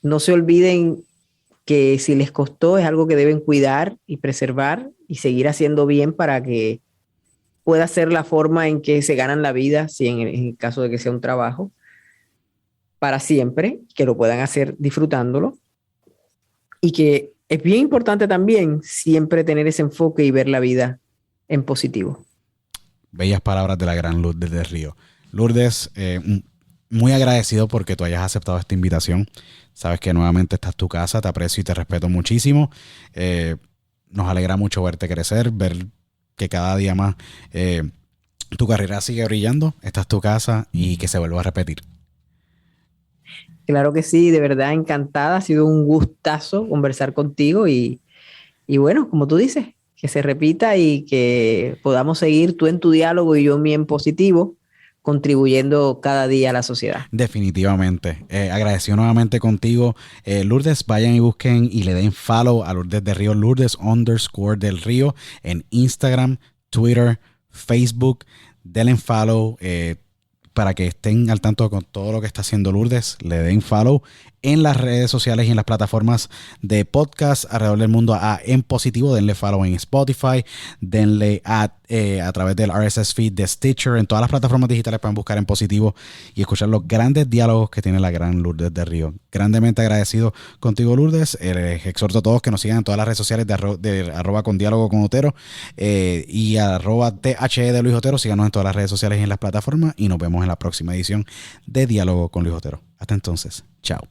no se olviden que si les costó es algo que deben cuidar y preservar y seguir haciendo bien para que pueda ser la forma en que se ganan la vida, si en el caso de que sea un trabajo, para siempre, que lo puedan hacer disfrutándolo, y que es bien importante también siempre tener ese enfoque y ver la vida en positivo. Bellas palabras de la gran Lourdes del Río. Lourdes, muy agradecido porque tú hayas aceptado esta invitación. Sabes que nuevamente esta es tu casa, te aprecio y te respeto muchísimo. Nos alegra mucho verte crecer, ver que cada día más tu carrera sigue brillando. Esta es tu casa y que se vuelva a repetir. Claro que sí, de verdad encantada. Ha sido un gustazo conversar contigo y bueno, como tú dices, que se repita y que podamos seguir tú en tu diálogo y yo en mi en positivo, contribuyendo cada día a la sociedad. Definitivamente. Agradecido nuevamente contigo. Lourdes, vayan y busquen y le den follow a Lourdes del Río, Lourdes_del Río en Instagram, Twitter, Facebook. Denle follow para que estén al tanto con todo lo que está haciendo Lourdes. Le den follow en las redes sociales y en las plataformas de podcast alrededor del mundo En Positivo. Denle follow en Spotify, denle a través del RSS feed de Stitcher. En todas las plataformas digitales pueden buscar En Positivo y escuchar los grandes diálogos que tiene la gran Lourdes del Río. Grandemente agradecido contigo, Lourdes. Les exhorto a todos que nos sigan en todas las redes sociales de arroba con diálogo con Otero y arroba THE de Luis Otero. Síganos en todas las redes sociales y en las plataformas y nos vemos en la próxima edición de Diálogo con Luis Otero. Hasta entonces, chao.